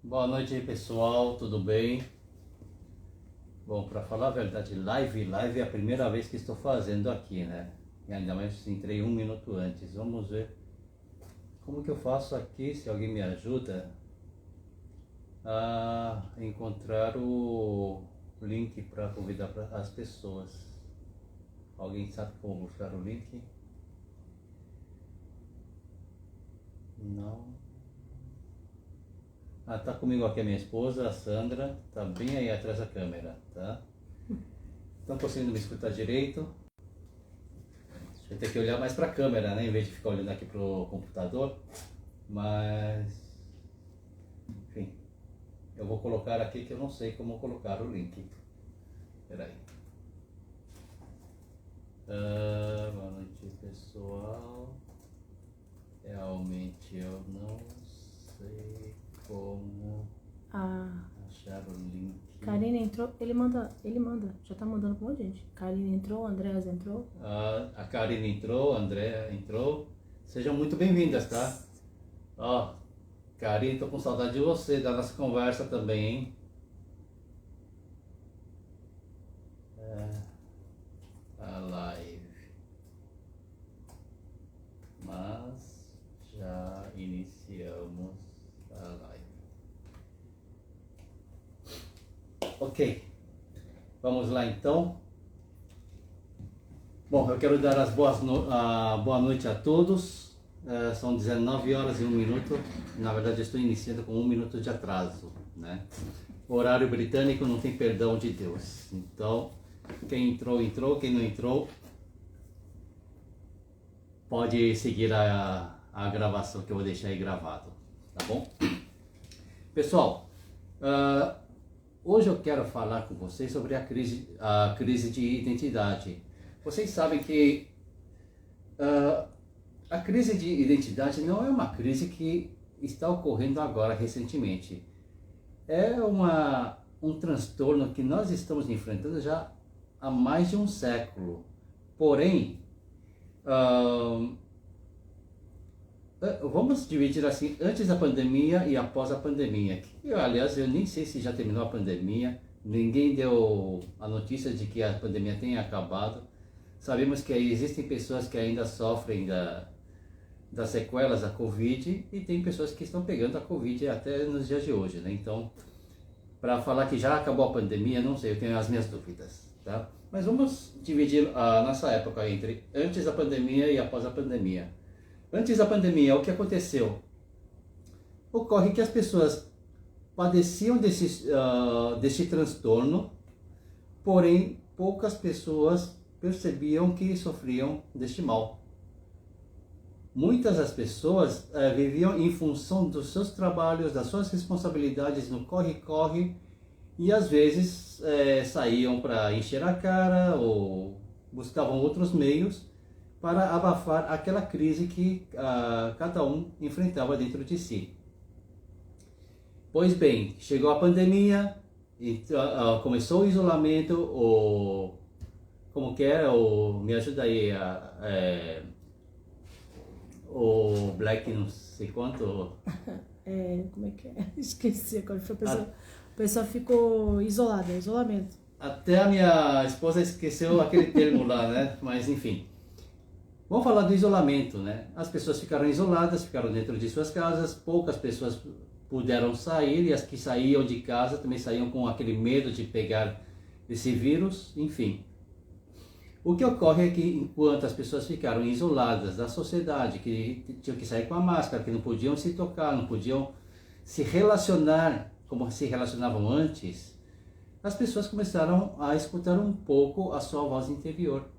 Boa noite, pessoal, tudo bem? Bom, para falar a verdade, live é a primeira vez que estou fazendo aqui, né? E ainda mais entrei 1 minuto antes. Vamos ver como que eu faço aqui, se alguém me ajuda a encontrar o link para convidar as pessoas. Alguém sabe como buscar o link? Não. Tá comigo aqui a minha esposa, a Sandra, tá bem aí atrás da câmera, tá? Estão conseguindo me escutar direito? Deixa eu ter que olhar mais para a câmera, né? Em vez de ficar olhando aqui pro computador. Mas, enfim, eu vou colocar aqui que eu não sei como colocar o link. Espera aí. Boa noite, pessoal. Realmente eu não sei como achar o link. Karine entrou, ele manda, já tá mandando pra um monte de gente. Karine entrou, Andréas entrou. A Karine entrou, a Andréa entrou. Sejam muito bem-vindas, tá? Ó, Karine, tô com saudade de você, da nossa conversa também, hein? A live. Mas já iniciamos a live. Ok, vamos lá então. Bom, eu quero dar as boa noite a todos. São 19 horas e 1 minuto. Na verdade, eu estou iniciando com 1 minuto de atraso, né? O horário britânico não tem perdão de Deus. Então, quem entrou, entrou. Quem não entrou, pode seguir a gravação que eu vou deixar aí gravado, tá bom? Pessoal, hoje eu quero falar com vocês sobre a crise de identidade. Vocês sabem que a crise de identidade não é uma crise que está ocorrendo agora, recentemente. É um transtorno que nós estamos enfrentando já há mais de um século. Porém, vamos dividir assim, antes da pandemia e após a pandemia. Aliás, eu nem sei se já terminou a pandemia, ninguém deu a notícia de que a pandemia tenha acabado. Sabemos que existem pessoas que ainda sofrem das sequelas da Covid e tem pessoas que estão pegando a Covid até nos dias de hoje, né? Então, para falar que já acabou a pandemia, não sei, eu tenho as minhas dúvidas, tá? Mas vamos dividir a nossa época entre antes da pandemia e após a pandemia. Antes da pandemia, o que aconteceu? Ocorre que as pessoas padeciam desse transtorno, porém poucas pessoas percebiam que sofriam deste mal. Muitas das pessoas viviam em função dos seus trabalhos, das suas responsabilidades no corre-corre e às vezes saíam para encher a cara ou buscavam outros meios para abafar aquela crise que cada um enfrentava dentro de si. Pois bem, chegou a pandemia, começou o isolamento, como que era, me ajuda aí, o Black não sei quanto... Como é que é? Esqueci agora, a pessoa ficou isolada, isolamento. Até a minha esposa esqueceu aquele termo lá, né? Mas enfim. Vamos falar do isolamento, né? As pessoas ficaram isoladas, ficaram dentro de suas casas, poucas pessoas puderam sair e as que saíam de casa também saíam com aquele medo de pegar esse vírus, enfim. O que ocorre é que enquanto as pessoas ficaram isoladas da sociedade, que tinham que sair com a máscara, que não podiam se tocar, não podiam se relacionar como se relacionavam antes, as pessoas começaram a escutar um pouco a sua voz interior.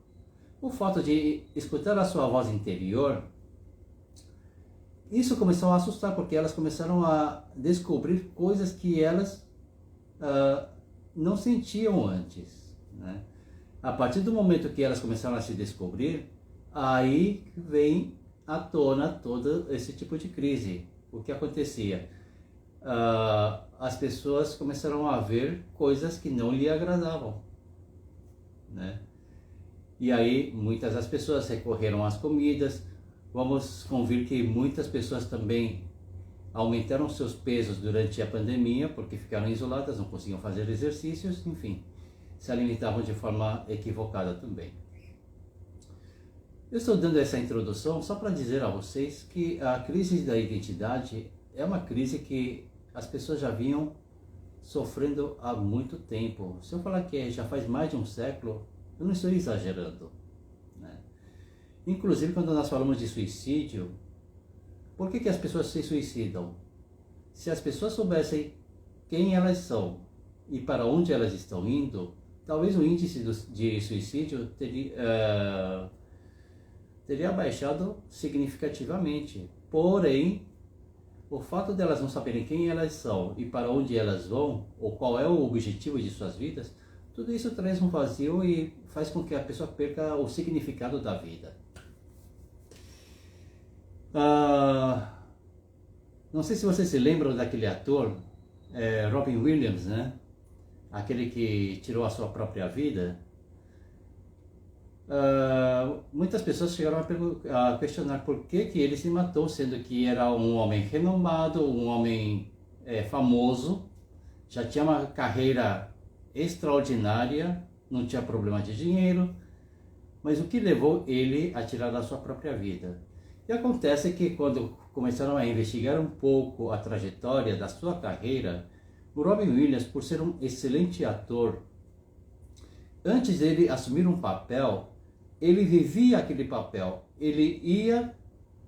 O fato de escutar a sua voz interior, isso começou a assustar, porque elas começaram a descobrir coisas que elas não sentiam antes, né? A partir do momento que elas começaram a se descobrir, aí vem à tona todo esse tipo de crise. O que acontecia? As pessoas começaram a ver coisas que não lhe agradavam, né? E aí muitas das pessoas recorreram às comidas. Vamos convir que muitas pessoas também aumentaram seus pesos durante a pandemia porque ficaram isoladas, não conseguiam fazer exercícios, enfim, se alimentavam de forma equivocada também. Eu estou dando essa introdução só para dizer a vocês que a crise da identidade é uma crise que as pessoas já vinham sofrendo há muito tempo. Se eu falar que já faz mais de um século, eu não estou exagerando, né? Inclusive, quando nós falamos de suicídio, por que as pessoas se suicidam? Se as pessoas soubessem quem elas são e para onde elas estão indo, talvez o índice de suicídio teria baixado significativamente. Porém, o fato delas não saberem quem elas são e para onde elas vão, ou qual é o objetivo de suas vidas, tudo isso traz um vazio e faz com que a pessoa perca o significado da vida. Não sei se vocês se lembram daquele ator, Robin Williams, né? Aquele que tirou a sua própria vida. Muitas pessoas chegaram a questionar por que ele se matou, sendo que era um homem renomado, um homem famoso, já tinha uma carreira extraordinária, não tinha problema de dinheiro, mas o que levou ele a tirar a sua própria vida? E acontece que quando começaram a investigar um pouco a trajetória da sua carreira, o Robin Williams, por ser um excelente ator, antes dele assumir um papel, ele vivia aquele papel. Ele ia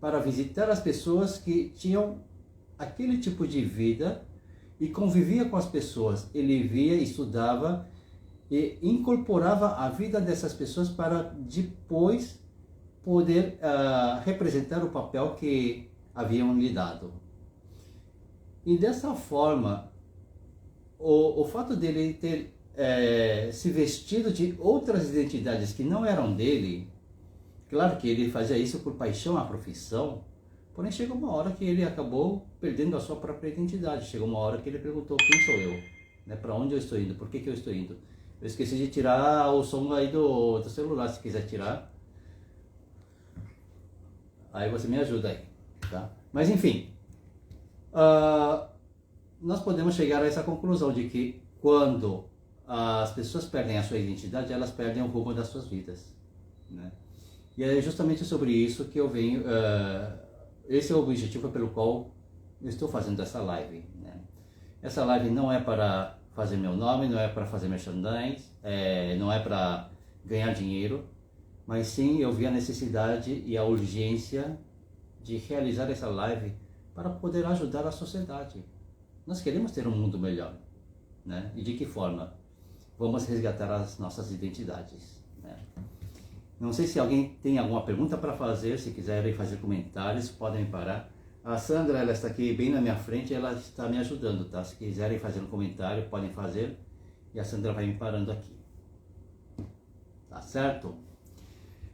para visitar as pessoas que tinham aquele tipo de vida e convivia com as pessoas. Ele via, estudava e incorporava a vida dessas pessoas para depois poder representar o papel que haviam lhe dado. E dessa forma, o fato dele ter se vestido de outras identidades que não eram dele, claro que ele fazia isso por paixão à profissão, porém chegou uma hora que ele acabou perdendo a sua própria identidade. Chegou uma hora que ele perguntou: quem sou eu? Né? Para onde eu estou indo? Por que eu estou indo? Eu esqueci de tirar o som aí do celular, se quiser tirar. Aí você me ajuda aí, tá? Mas enfim, nós podemos chegar a essa conclusão de que quando as pessoas perdem a sua identidade, elas perdem o rumo das suas vidas, né? E é justamente sobre isso que eu venho, esse é o objetivo pelo qual eu estou fazendo essa live, né? Essa live não é para fazer meu nome, não é para fazer merchandise, não é para ganhar dinheiro, mas sim eu vi a necessidade e a urgência de realizar essa live para poder ajudar a sociedade. Nós queremos ter um mundo melhor, né? E de que forma? Vamos resgatar as nossas identidades, né? Não sei se alguém tem alguma pergunta para fazer. Se quiserem fazer comentários, podem parar. A Sandra, ela está aqui bem na minha frente, ela está me ajudando, tá? Se quiserem fazer um comentário, podem fazer, e a Sandra vai me parando aqui. Tá certo?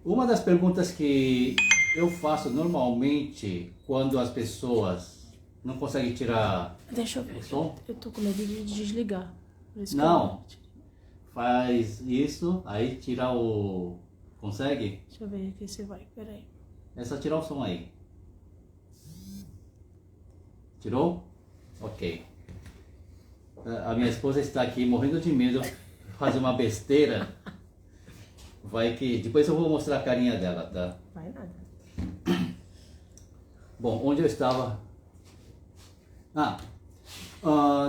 Uma das perguntas que eu faço normalmente quando as pessoas não conseguem tirar Deixa eu ver. o som. Eu tô com medo de desligar. Por isso que Não, faz isso, aí tira o... Consegue? Deixa eu ver aqui se vai, peraí. É só tirar o som aí. Tirou? Ok. A minha esposa está aqui morrendo de medo de fazer uma besteira. Vai que... Depois eu vou mostrar a carinha dela, tá? Vai nada. Bom, onde eu estava?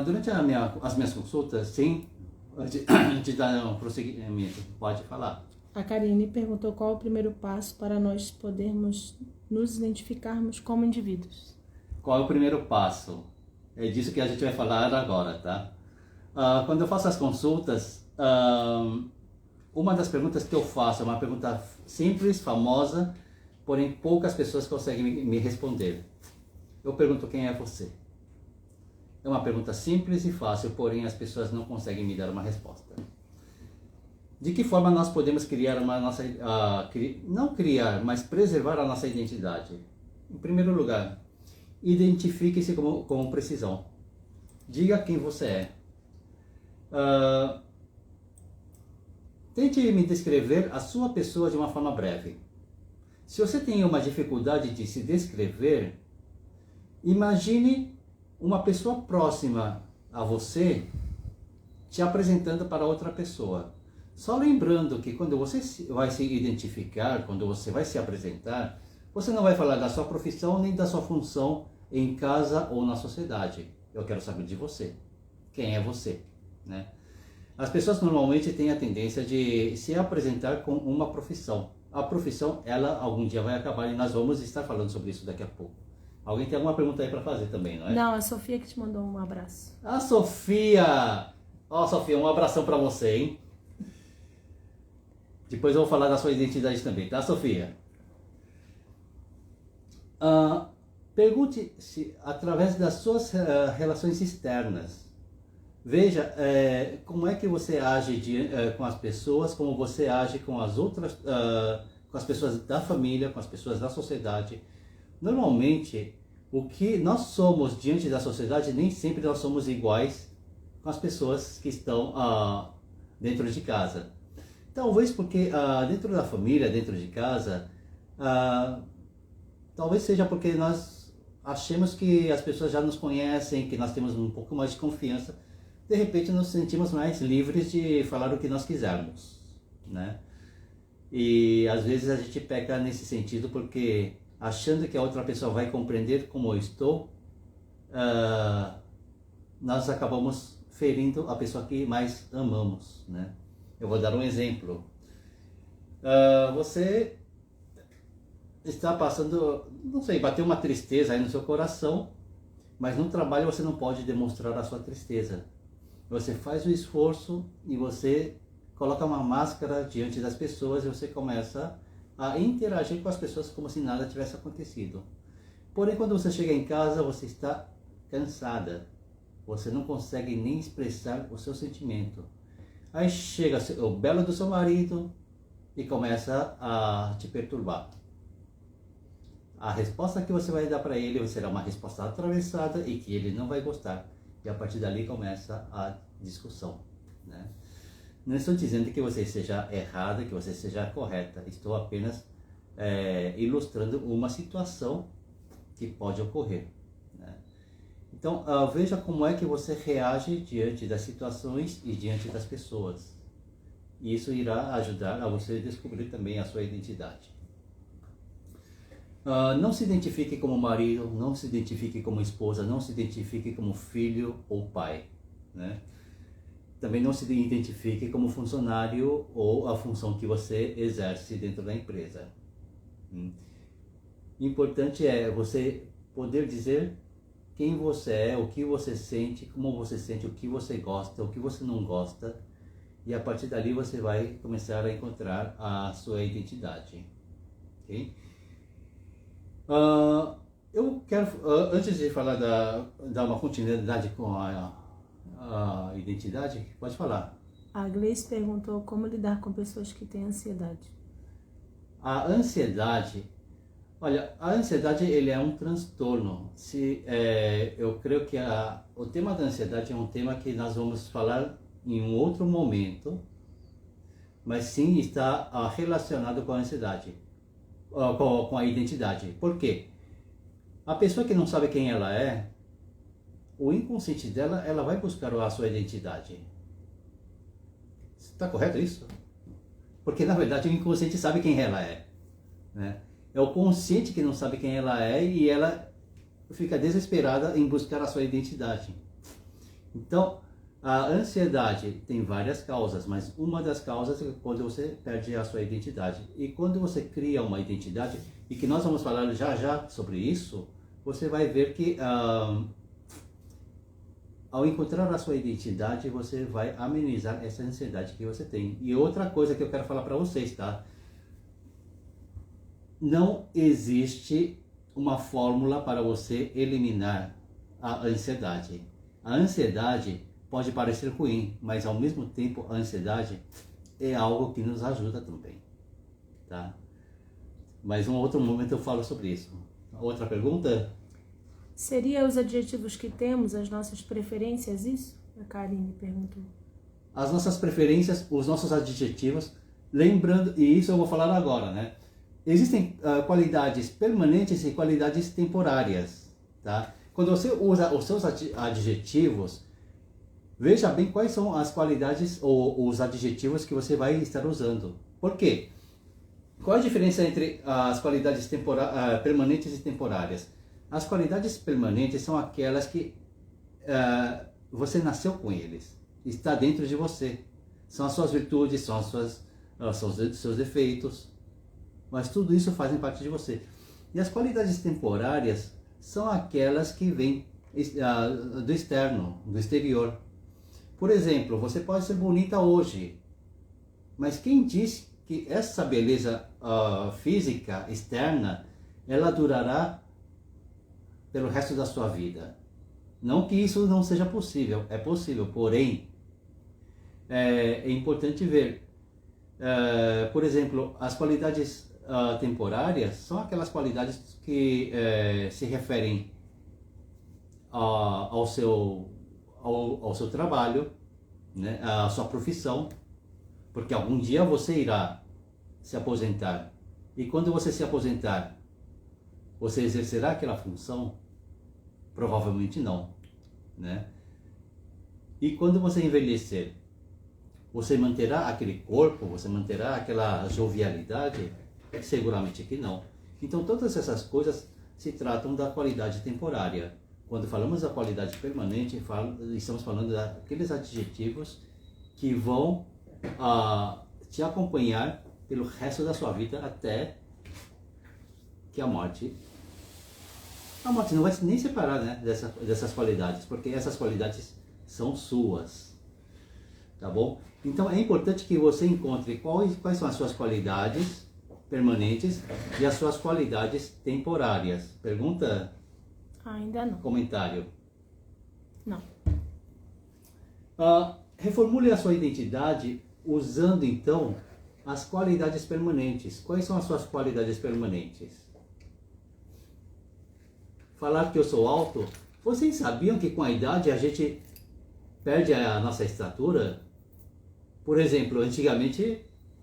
Durante as minhas consultas, sim, antes de dar um prosseguimento, pode falar. A Karine perguntou qual é o primeiro passo para nós podermos nos identificarmos como indivíduos. Qual é o primeiro passo? É disso que a gente vai falar agora, tá? Quando eu faço as consultas, uma das perguntas que eu faço é uma pergunta simples, famosa, porém poucas pessoas conseguem me responder. Eu pergunto: quem é você? É uma pergunta simples e fácil, porém as pessoas não conseguem me dar uma resposta. De que forma nós podemos criar não criar, mas preservar a nossa identidade? Em primeiro lugar, identifique-se com precisão. Diga quem você é. Tente me descrever a sua pessoa de uma forma breve. Se você tem uma dificuldade de se descrever, imagine uma pessoa próxima a você te apresentando para outra pessoa. Só lembrando que quando você vai se identificar, quando você vai se apresentar, você não vai falar da sua profissão nem da sua função em casa ou na sociedade. Eu quero saber de você. Quem é você, né? As pessoas normalmente têm a tendência de se apresentar com uma profissão. A profissão, ela algum dia vai acabar e nós vamos estar falando sobre isso daqui a pouco. Alguém tem alguma pergunta aí para fazer também, não é? Não, a Sofia que te mandou um abraço. A Sofia! Ó, Sofia, um abração para você, hein? Depois eu vou falar da sua identidade também, tá, Sofia? Pergunte-se através das suas relações externas. Veja como é que você age com as pessoas, como você age com as outras, com as pessoas da família, com as pessoas da sociedade. Normalmente, o que nós somos diante da sociedade, nem sempre nós somos iguais com as pessoas que estão dentro de casa. Talvez porque dentro da família, dentro de casa, talvez seja porque nós achamos que as pessoas já nos conhecem, que nós temos um pouco mais de confiança. De repente nos sentimos mais livres de falar o que nós quisermos, né? E às vezes a gente peca nesse sentido porque achando que a outra pessoa vai compreender como eu estou, nós acabamos ferindo a pessoa que mais amamos, né? Eu vou dar um exemplo. Você está passando, não sei, bateu uma tristeza aí no seu coração, mas no trabalho você não pode demonstrar a sua tristeza. Você faz o esforço e você coloca uma máscara diante das pessoas e você começa a interagir com as pessoas como se nada tivesse acontecido. Porém, quando você chega em casa, você está cansada. Você não consegue nem expressar o seu sentimento. Aí chega o belo do seu marido e começa a te perturbar. A resposta que você vai dar para ele será uma resposta atravessada e que ele não vai gostar. E a partir dali começa a discussão, né? Não estou dizendo que você seja errada, que você seja correta. Estou apenas ilustrando uma situação que pode ocorrer, né? Então, veja como é que você reage diante das situações e diante das pessoas. E isso irá ajudar a você descobrir também a sua identidade. Não se identifique como marido, não se identifique como esposa, não se identifique como filho ou pai, né? Também não se identifique como funcionário ou a função que você exerce dentro da empresa. Importante é você poder dizer quem você é, o que você sente, como você sente, o que você gosta, o que você não gosta. E a partir dali você vai começar a encontrar a sua identidade. Ok? Eu quero, antes de falar dar uma continuidade com a identidade, pode falar. A Gleice perguntou como lidar com pessoas que têm ansiedade. A ansiedade, olha, a ansiedade ele é um transtorno. Eu creio que o tema da ansiedade é um tema que nós vamos falar em um outro momento, mas sim está relacionado com a ansiedade, com a identidade. Por quê? A pessoa que não sabe quem ela é, o inconsciente dela, ela vai buscar a sua identidade. Está correto isso? Porque na verdade o inconsciente sabe quem ela é, né? É o consciente que não sabe quem ela é e ela fica desesperada em buscar a sua identidade. Então, a ansiedade tem várias causas, mas uma das causas é quando você perde a sua identidade. E quando você cria uma identidade, e que nós vamos falar já sobre isso, você vai ver que ao encontrar a sua identidade, você vai amenizar essa ansiedade que você tem. E outra coisa que eu quero falar para vocês, tá? Não existe uma fórmula para você eliminar a ansiedade. A ansiedade pode parecer ruim, mas ao mesmo tempo a ansiedade é algo que nos ajuda também, tá? Mas em um outro momento eu falo sobre isso. Outra pergunta? Seria os adjetivos que temos, as nossas preferências, isso? A Karine perguntou. As nossas preferências, os nossos adjetivos, lembrando, e isso eu vou falar agora, né? Existem qualidades permanentes e qualidades temporárias, tá? quando você usa os seus adjetivos, veja bem quais são as qualidades ou os adjetivos que você vai estar usando. Por quê? Qual a diferença entre as qualidades permanentes e temporárias? As qualidades permanentes são aquelas que você nasceu com eles, está dentro de você. São as suas virtudes, são os seus defeitos, mas tudo isso fazem parte de você. E as qualidades temporárias são aquelas que vêm do externo, do exterior. Por exemplo, você pode ser bonita hoje, mas quem diz que essa beleza física externa, ela durará pelo resto da sua vida? Não que isso não seja possível, é possível, porém, é importante ver, por exemplo, as qualidades temporárias são aquelas qualidades que se referem ao seu trabalho, né, à sua profissão, porque algum dia você irá se aposentar. E quando você se aposentar, você exercerá aquela função? Provavelmente não, né? E quando você envelhecer, você manterá aquele corpo, você manterá aquela jovialidade? Seguramente que não. Então todas essas coisas se tratam da qualidade temporária. Quando falamos da qualidade permanente, estamos falando daqueles adjetivos que vão te acompanhar pelo resto da sua vida até que a morte não vai nem separar, né, dessas qualidades, porque essas qualidades são suas, tá bom? Então é importante que você encontre quais são as suas qualidades permanentes e as suas qualidades temporárias. Pergunta? Ainda não. Comentário? Não. Reformule a sua identidade usando então as qualidades permanentes. Quais são as suas qualidades permanentes? Falar que eu sou alto? Vocês sabiam que com a idade a gente perde a nossa estatura? Por exemplo, antigamente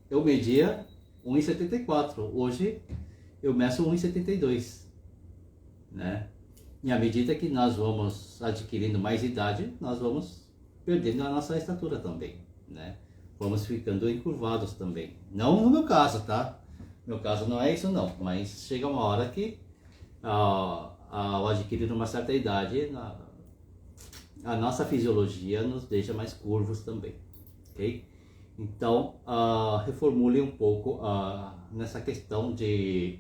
eu media 1,74, hoje eu meço 1,72, né? E à medida que nós vamos adquirindo mais idade, nós vamos perdendo a nossa estatura também, né? Vamos ficando encurvados também. Não no meu caso, tá? Meu caso não é isso não, mas chega uma hora que ao adquirir uma certa idade, a nossa fisiologia nos deixa mais curvos também, ok? Então, reformule um pouco nessa questão de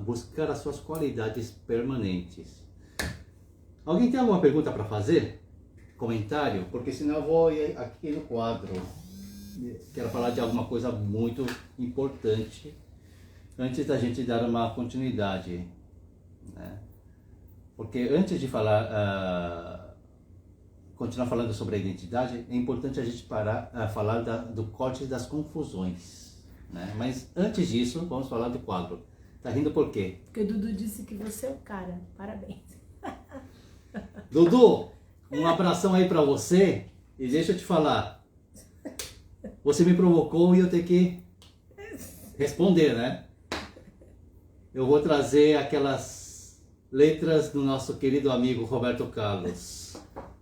buscar as suas qualidades permanentes. Alguém tem alguma pergunta para fazer? Comentário? Porque senão eu vou ir aqui no quadro. Quero falar de alguma coisa muito importante antes da gente dar uma continuidade, né? Porque antes de continuar falando sobre a identidade, é importante a gente falar do corte das confusões, né? Mas antes disso, vamos falar do quadro. Tá rindo por quê? Porque o Dudu disse que você é o cara. Parabéns. Dudu, um abração aí pra você. E deixa eu te falar. Você me provocou e eu tenho que responder, né? Eu vou trazer aquelas letras do nosso querido amigo Roberto Carlos.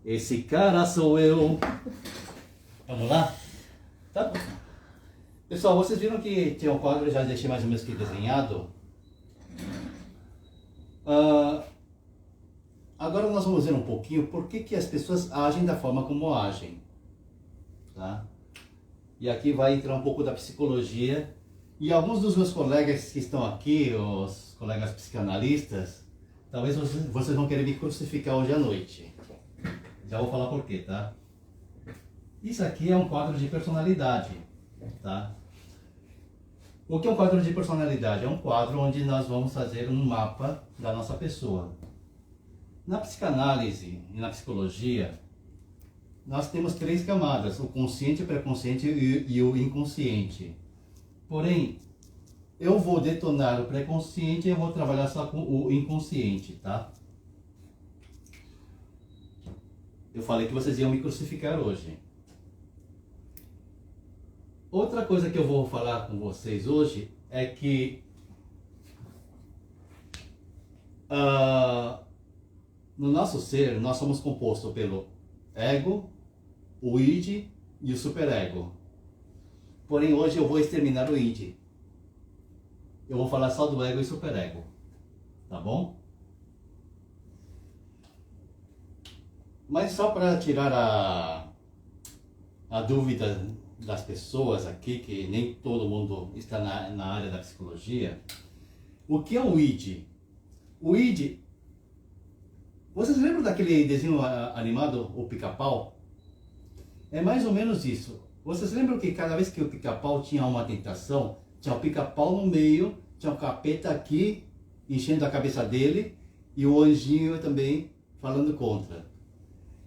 Esse cara sou eu. Vamos lá? Tá. Pessoal, vocês viram que tinha um quadro, eu já deixei mais ou menos aqui desenhado. Agora nós vamos ver um pouquinho por que as pessoas agem da forma como agem, tá? E aqui vai entrar um pouco da psicologia. E alguns dos meus colegas que estão aqui, os colegas psicanalistas, talvez vocês vão querer me crucificar hoje à noite. Já vou falar por quê, tá? Isso aqui é um quadro de personalidade, tá? O que é um quadro de personalidade? É um quadro onde nós vamos fazer um mapa da nossa pessoa. Na psicanálise e na psicologia, nós temos 3 camadas, o consciente, o pré-consciente e o inconsciente. Porém, eu vou detonar o pré-consciente e eu vou trabalhar só com o inconsciente, tá? Eu falei que vocês iam me crucificar hoje. Outra coisa que eu vou falar com vocês hoje é que no nosso ser, nós somos compostos pelo ego, o id e o superego. Porém, hoje eu vou exterminar o id. Eu vou falar só do ego e superego. Tá bom? Mas só para tirar a dúvida das pessoas aqui, que nem todo mundo está na área da psicologia, o que é o id? O id, vocês lembram daquele desenho animado, o Pica-Pau? É mais ou menos isso. Vocês lembram que cada vez que o Pica-Pau tinha uma tentação, tinha o Pica-Pau no meio, tinha o capeta aqui, enchendo a cabeça dele, e o anjinho também falando contra.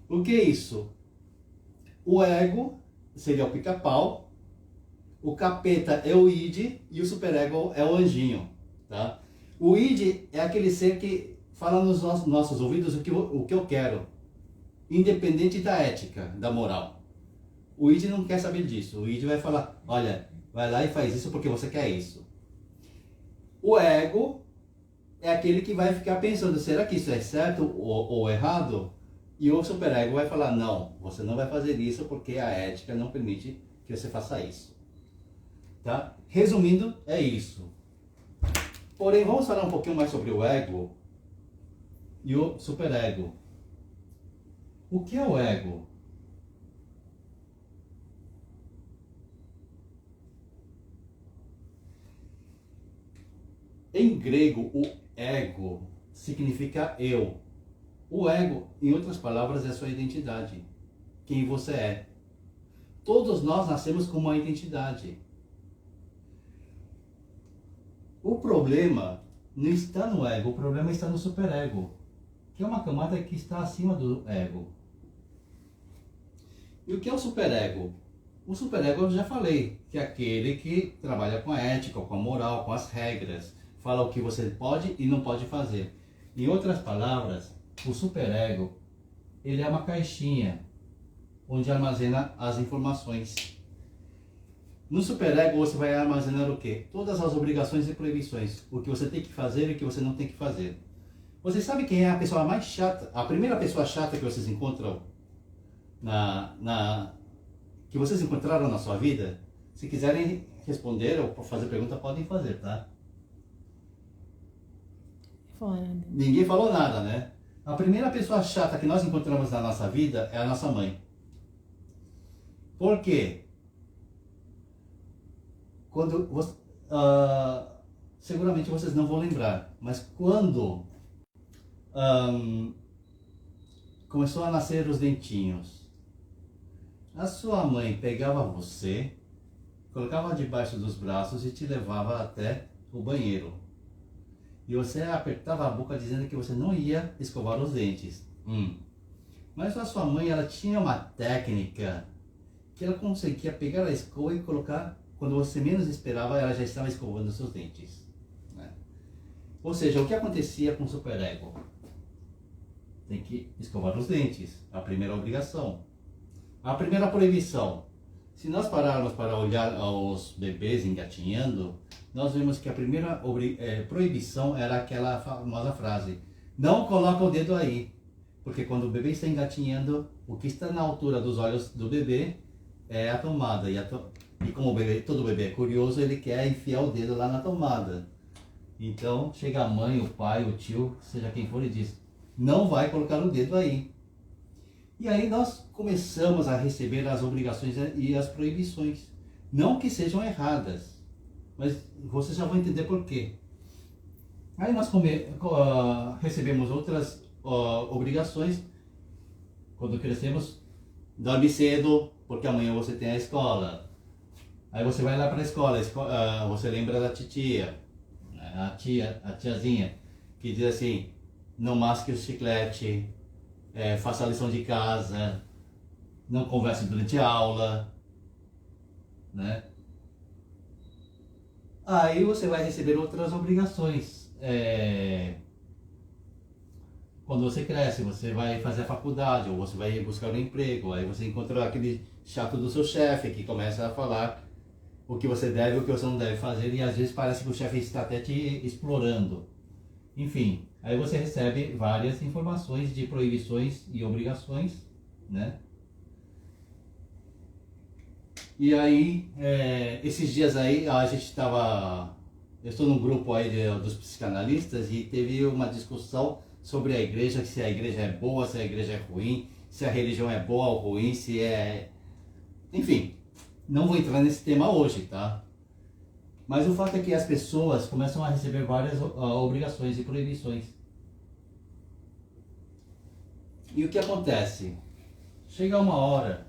O que é isso? O ego seria o Pica-Pau, o capeta é o id e o superego é o anjinho, tá? O id é aquele ser que fala nos nossos ouvidos o que eu quero, independente da ética, da moral. O id não quer saber disso. O id vai falar, olha, vai lá e faz isso porque você quer isso. O ego é aquele que vai ficar pensando, será que isso é certo ou errado? E o superego vai falar, não, você não vai fazer isso porque a ética não permite que você faça isso. Tá? Resumindo, é isso. Porém, vamos falar um pouquinho mais sobre o ego e o superego. O que é o ego? Em grego, o ego significa eu. O ego, em outras palavras, é a sua identidade. Quem você é. Todos nós nascemos com uma identidade. O problema não está no ego, o problema está no superego, que é uma camada que está acima do ego. E o que é o superego? O superego eu já falei, que é aquele que trabalha com a ética, com a moral, com as regras, fala o que você pode e não pode fazer. Em outras palavras, o superego, ele é uma caixinha onde armazena as informações. No superego você vai armazenar o quê? Todas as obrigações e proibições, o que você tem que fazer e o que você não tem que fazer. Você sabe quem é a pessoa mais chata, a primeira pessoa chata que vocês encontram que vocês encontraram na sua vida? Se quiserem responder ou fazer pergunta, podem fazer, tá? Fora. Ninguém falou nada, né? A primeira pessoa chata que nós encontramos na nossa vida é a nossa mãe. Por quê? Quando seguramente vocês não vão lembrar, mas quando começou a nascer os dentinhos, a sua mãe pegava você, colocava debaixo dos braços e te levava até o banheiro. E você apertava a boca dizendo que você não ia escovar os dentes. Mas a sua mãe, ela tinha uma técnica que ela conseguia pegar a escova e colocar, quando você menos esperava, ela já estava escovando os seus dentes, né? Ou seja, o que acontecia com o superego? Tem que escovar os dentes, a primeira obrigação. A primeira proibição. Se nós pararmos para olhar aos bebês engatinhando, nós vemos que a primeira proibição era aquela famosa frase: não coloca o dedo aí. Porque quando o bebê está engatinhando, o que está na altura dos olhos do bebê é a tomada. E como todo bebê é curioso, ele quer enfiar o dedo lá na tomada. Então chega a mãe, o pai, o tio, seja quem for, e diz: não vai colocar o dedo aí. E aí nós começamos a receber as obrigações e as proibições. Não que sejam erradas, mas vocês já vão entender por quê. Aí nós recebemos outras obrigações. Quando crescemos, dorme cedo, porque amanhã você tem a escola. Aí você vai lá para a escola, você lembra da titia, a tiazinha, que diz assim: não masque o chiclete, faça a lição de casa, não converse durante a aula, né? Aí você vai receber outras obrigações. Quando você cresce, você vai fazer a faculdade, ou você vai buscar um emprego, aí você encontra aquele chato do seu chefe que começa a falar o que você deve e o que você não deve fazer, e às vezes parece que o chefe está até te explorando. Enfim, Aí você recebe várias informações de proibições e obrigações, né? E aí, esses dias aí, a gente estava... Eu estou num grupo aí dos psicanalistas e teve uma discussão sobre a igreja, se a igreja é boa, se a igreja é ruim, se a religião é boa ou ruim, se é... Enfim, não vou entrar nesse tema hoje, tá? Mas o fato é que as pessoas começam a receber várias obrigações e proibições. E o que acontece? Chega uma hora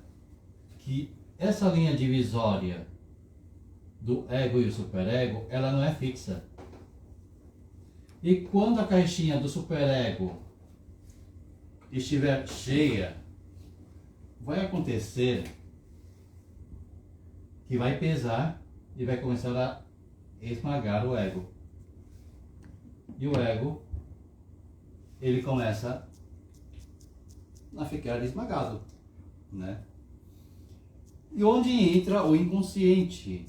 que essa linha divisória do ego e o superego, ela não é fixa. E quando a caixinha do superego estiver cheia, vai acontecer que vai pesar e vai começar a esmagar o ego. E o ego, ele começa a ficar esmagado, né? E onde entra o inconsciente?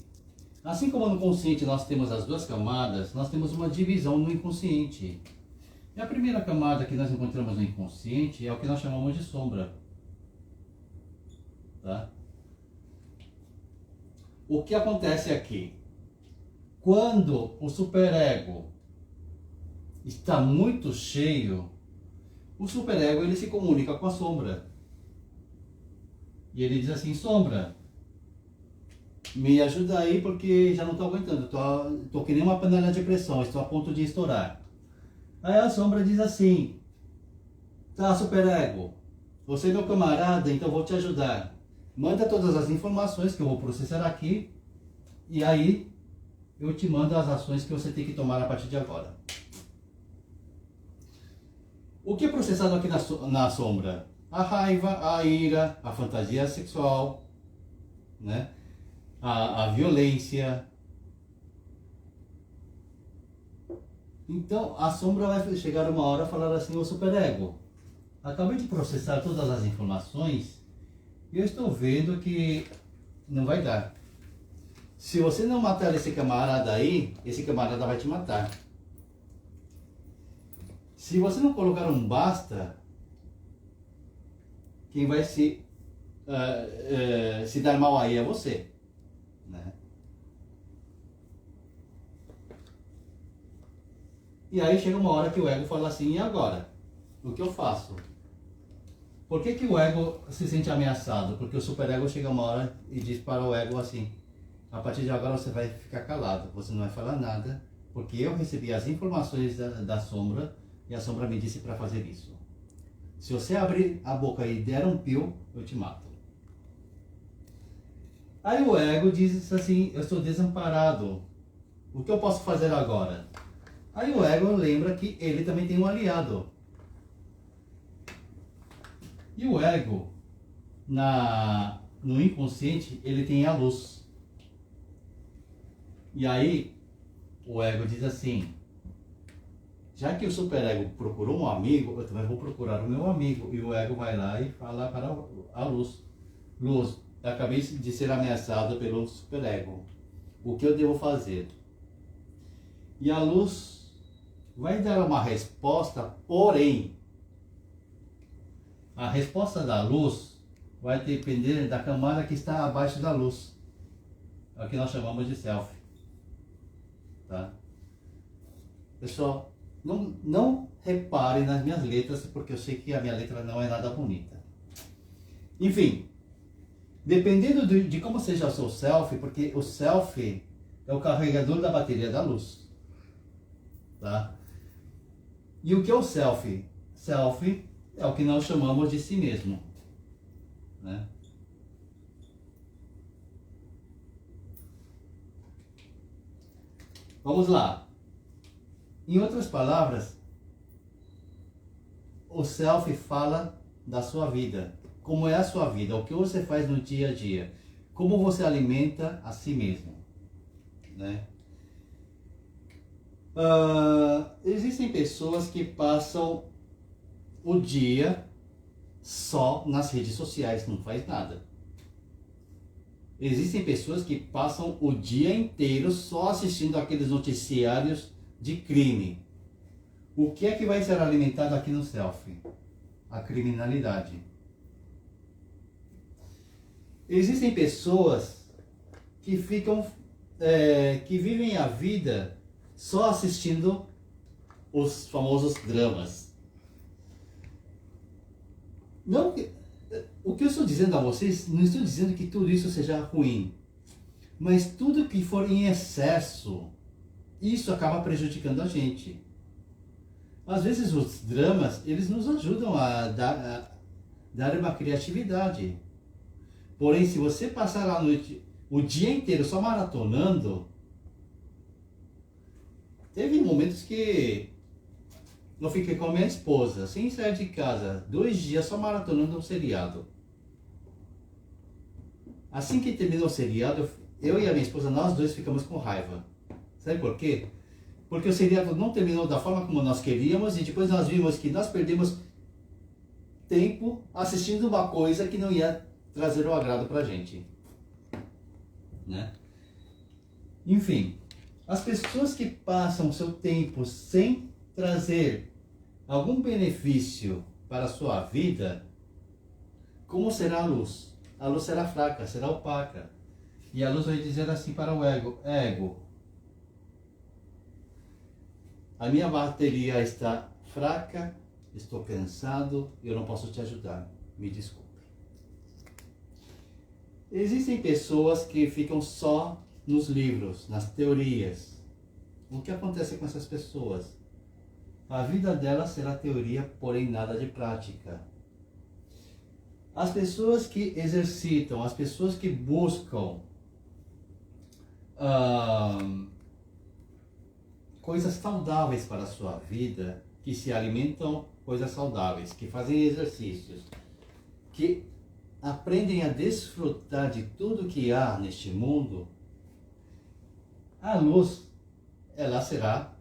Assim como no consciente nós temos as duas camadas, nós temos uma divisão no inconsciente. E a primeira camada que nós encontramos no inconsciente é o que nós chamamos de sombra. Tá? O que acontece aqui? Quando o superego está muito cheio, o superego ele se comunica com a sombra. E ele diz assim: sombra, me ajuda aí porque já não estou aguentando, tô que nem uma panela de pressão, estou a ponto de estourar. Aí a sombra diz assim: tá, superego, você é meu camarada, então vou te ajudar. Manda todas as informações que eu vou processar aqui e aí eu te mando as ações que você tem que tomar a partir de agora. O que é processado aqui na sombra? A raiva, a ira, a fantasia sexual, né? A violência. Então a sombra vai chegar uma hora e falar assim: ô superego, acabei de processar todas as informações e eu estou vendo que não vai dar. Se você não matar esse camarada aí, esse camarada vai te matar. Se você não colocar um basta, quem vai se dar mal aí é você, né? E aí chega uma hora que o ego fala assim: e agora? O que eu faço? Por que o ego se sente ameaçado? Porque o superego chega uma hora e diz para o ego assim: a partir de agora você vai ficar calado, você não vai falar nada, porque eu recebi as informações da sombra e a sombra me disse para fazer isso. Se você abrir a boca e der um pio, eu te mato. Aí o ego diz assim: eu estou desamparado, o que eu posso fazer agora? Aí o ego lembra que ele também tem um aliado. E o ego, no inconsciente, ele tem a luz. E aí o ego diz assim: já que o superego procurou um amigo, eu também vou procurar o meu amigo. E o ego vai lá e fala para a luz: luz, eu acabei de ser ameaçado pelo superego. O que eu devo fazer? E a luz vai dar uma resposta, porém, a resposta da luz vai depender da camada que está abaixo da luz. É o que nós chamamos de self. Tá? Pessoal, não reparem nas minhas letras, porque eu sei que a minha letra não é nada bonita. Enfim, dependendo de como seja o seu self, porque o self é o carregador da bateria da luz. Tá? E o que é o self? Self é o que nós chamamos de si mesmo, né? Vamos lá. Em outras palavras, o self fala da sua vida. Como é a sua vida? O que você faz no dia a dia? Como você alimenta a si mesmo, né? Existem pessoas que passam o dia só nas redes sociais, não faz nada. Existem pessoas que passam o dia inteiro só assistindo aqueles noticiários de crime. O que é que vai ser alimentado aqui no self? A criminalidade. Existem pessoas que que vivem a vida só assistindo os famosos dramas. Não, o que eu estou dizendo a vocês, não estou dizendo que tudo isso seja ruim, mas tudo que for em excesso, isso acaba prejudicando a gente. Às vezes os dramas, eles nos ajudam a dar uma criatividade. Porém, se você passar a noite, o dia inteiro só maratonando, teve momentos que eu fiquei com a minha esposa, sem sair de casa, 2 dias só maratonando um seriado. Assim que terminou o seriado, eu e a minha esposa, nós dois ficamos com raiva. Sabe por quê? Porque o seriado não terminou da forma como nós queríamos e depois nós vimos que nós perdemos tempo assistindo uma coisa que não ia trazer o agrado pra gente. Né? Enfim, as pessoas que passam seu tempo sem trazer algum benefício para a sua vida, como será a luz? A luz será fraca, será opaca. E a luz vai dizer assim para o ego: ego, a minha bateria está fraca, estou cansado, eu não posso te ajudar, me desculpe. Existem pessoas que ficam só nos livros, nas teorias. O que acontece com essas pessoas? A vida delas será teoria, porém nada de prática. As pessoas que exercitam, as pessoas que buscam coisas saudáveis para a sua vida, que se alimentam coisas saudáveis, que fazem exercícios, que aprendem a desfrutar de tudo que há neste mundo, a luz, ela será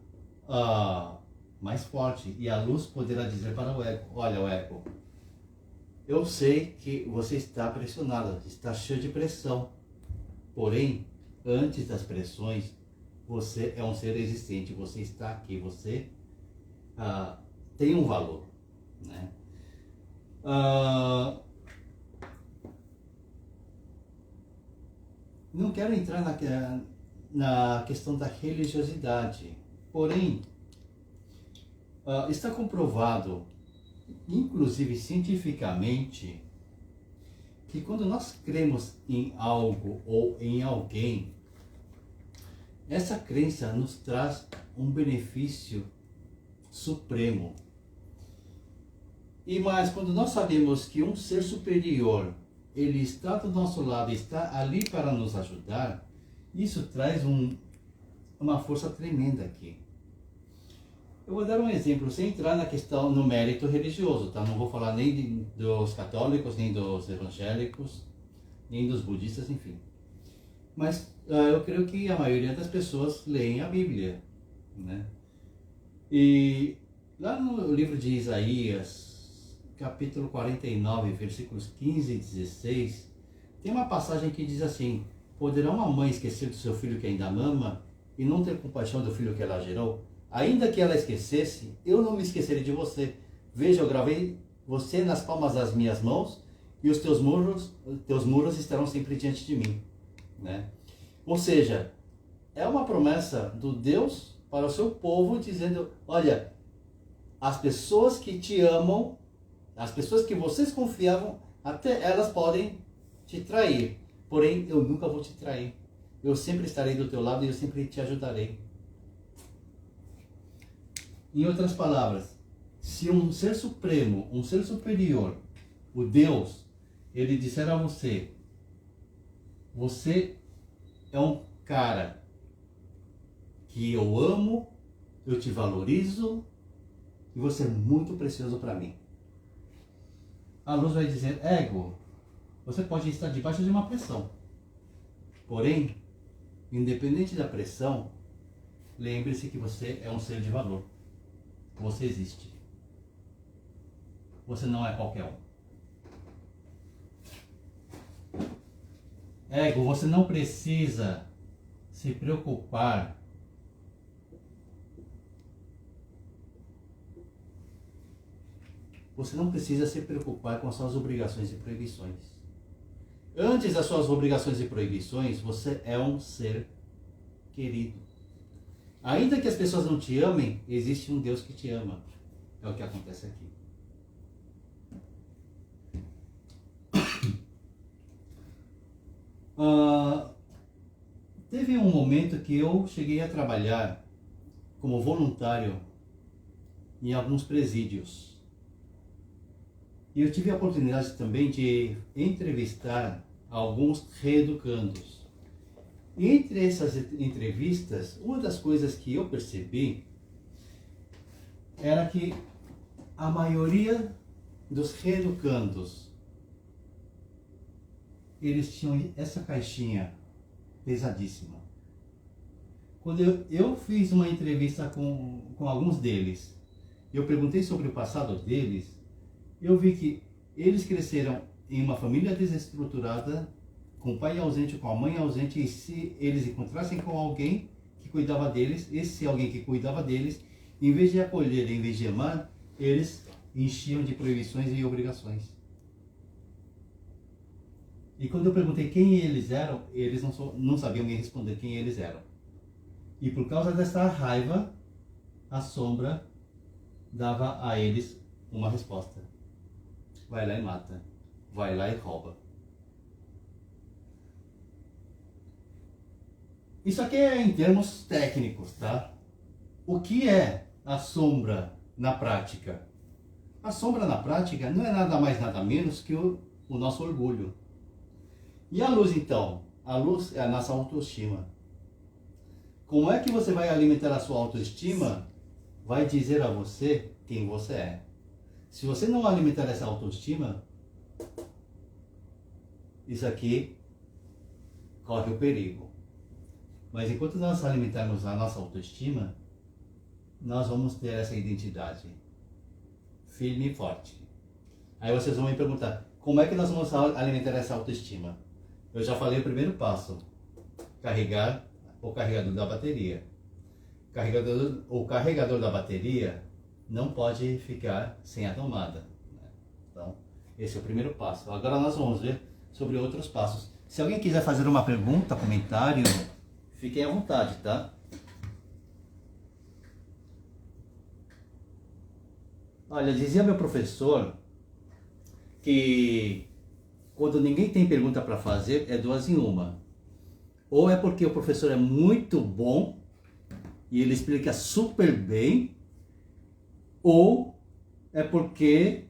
mais forte. E a luz poderá dizer para o ego: olha, o ego, eu sei que você está pressionado, está cheio de pressão. Porém, antes das pressões, você é um ser existente, você está aqui, você tem um valor. Né? Não quero entrar na questão da religiosidade, porém, está comprovado, inclusive cientificamente, que quando nós cremos em algo ou em alguém, essa crença nos traz um benefício supremo. E mais, quando nós sabemos que um ser superior, ele está do nosso lado, está ali para nos ajudar, isso traz uma força tremenda aqui. Eu vou dar um exemplo, sem entrar na questão, no mérito religioso, tá? Não vou falar nem dos católicos, nem dos evangélicos, nem dos budistas, enfim. Mas eu creio que a maioria das pessoas leem a Bíblia, né? E lá no livro de Isaías, capítulo 49, versículos 15 e 16, tem uma passagem que diz assim: poderá uma mãe esquecer do seu filho que ainda mama e não ter compaixão do filho que ela gerou? Ainda que ela esquecesse, eu não me esquecerei de você. Veja, eu gravei você nas palmas das minhas mãos e os teus muros estarão sempre diante de mim. Né? Ou seja, é uma promessa do Deus para o seu povo, dizendo: olha, as pessoas que te amam, as pessoas que vocês confiavam, até elas podem te trair, porém eu nunca vou te trair. Eu sempre estarei do teu lado e eu sempre te ajudarei. Em outras palavras, se um ser supremo, um ser superior, o Deus, ele disser a você: você é um cara que eu amo, eu te valorizo e você é muito precioso para mim. A luz vai dizer: ego, você pode estar debaixo de uma pressão. Porém, independente da pressão, lembre-se que você é um ser de valor. Você existe. Você não é qualquer um. Ego, você não precisa se preocupar você não precisa se preocupar com as suas obrigações e proibições. Antes das suas obrigações e proibições, você é um ser querido. Ainda que as pessoas não te amem, existe um Deus que te ama. É o que acontece aqui. Teve um momento que eu cheguei a trabalhar como voluntário em alguns presídios. E eu tive a oportunidade também de entrevistar alguns reeducandos. Entre essas entrevistas, uma das coisas que eu percebi era que a maioria dos reeducandos, eles tinham essa caixinha pesadíssima. Quando eu fiz uma entrevista com alguns deles, eu perguntei sobre o passado deles, eu vi que eles cresceram em uma família desestruturada, com o pai ausente, com a mãe ausente, e se eles encontrassem com alguém que cuidava deles, esse alguém que cuidava deles, em vez de acolher, em vez de amar, eles enchiam de proibições e obrigações. E quando eu perguntei quem eles eram, eles não sabiam me responder quem eles eram. E por causa dessa raiva, a sombra dava a eles uma resposta. Vai lá e mata. Vai lá e rouba. Isso aqui é em termos técnicos, tá? O que é a sombra na prática? A sombra na prática não é nada mais, nada menos que o nosso orgulho. E a luz então? A luz é a nossa autoestima. Como é que você vai alimentar a sua autoestima? Vai dizer a você quem você é. Se você não alimentar essa autoestima, isso aqui corre o perigo. Mas enquanto nós alimentarmos a nossa autoestima, nós vamos ter essa identidade firme e forte. Aí vocês vão me perguntar, como é que nós vamos alimentar essa autoestima? Eu já falei o primeiro passo, carregar o carregador da bateria. O carregador da bateria não pode ficar sem a tomada. Então, esse é o primeiro passo. Agora nós vamos ver sobre outros passos. Se alguém quiser fazer uma pergunta, comentário, fiquem à vontade, tá? Olha, dizia meu professor que quando ninguém tem pergunta para fazer, é duas em uma. Ou é porque o professor é muito bom e ele explica super bem, ou é porque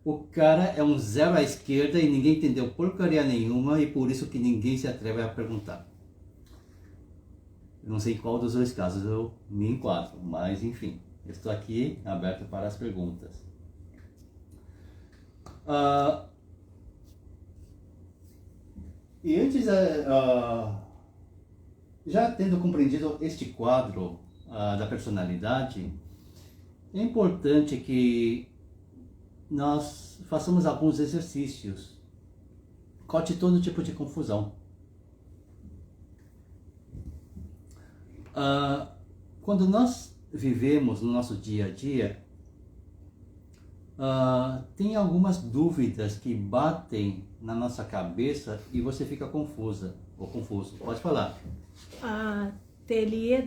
o cara é um zero à esquerda e ninguém entendeu porcaria nenhuma e por isso que ninguém se atreve a perguntar. Eu não sei qual dos dois casos eu me enquadro, mas enfim, eu estou aqui aberto para as perguntas. E antes, já tendo compreendido este quadro da personalidade, é importante que nós façamos alguns exercícios. Corte todo tipo de confusão. Quando nós vivemos no nosso dia a dia, tem algumas dúvidas que batem na nossa cabeça e você fica confusa ou confuso. Pode falar. A Ateliê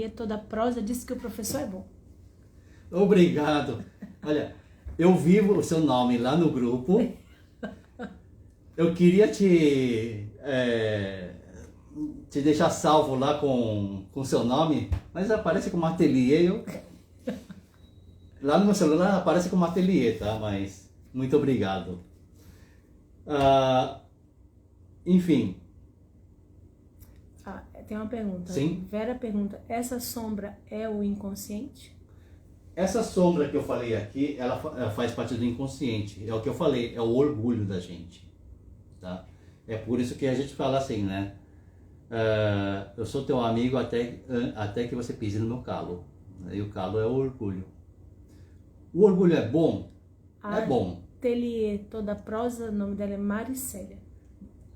Toda Prosa disse que o professor é bom. Obrigado. Olha, eu vi o seu nome lá no grupo. Eu queria te deixar salvo lá com seu nome, mas aparece como Ateliê. Lá no meu celular aparece como Ateliê, tá? Mas muito obrigado. Enfim. Tem uma pergunta. Sim. Vera pergunta, essa sombra é o inconsciente? Essa sombra que eu falei aqui, ela faz parte do inconsciente. É o que eu falei, é o orgulho da gente. Tá? É por isso que a gente fala assim, né? Eu sou teu amigo até que você pise no meu calo. E o calo é o orgulho. O orgulho é bom? É bom. Ateliê Toda Prosa, o nome dela é Maricélia.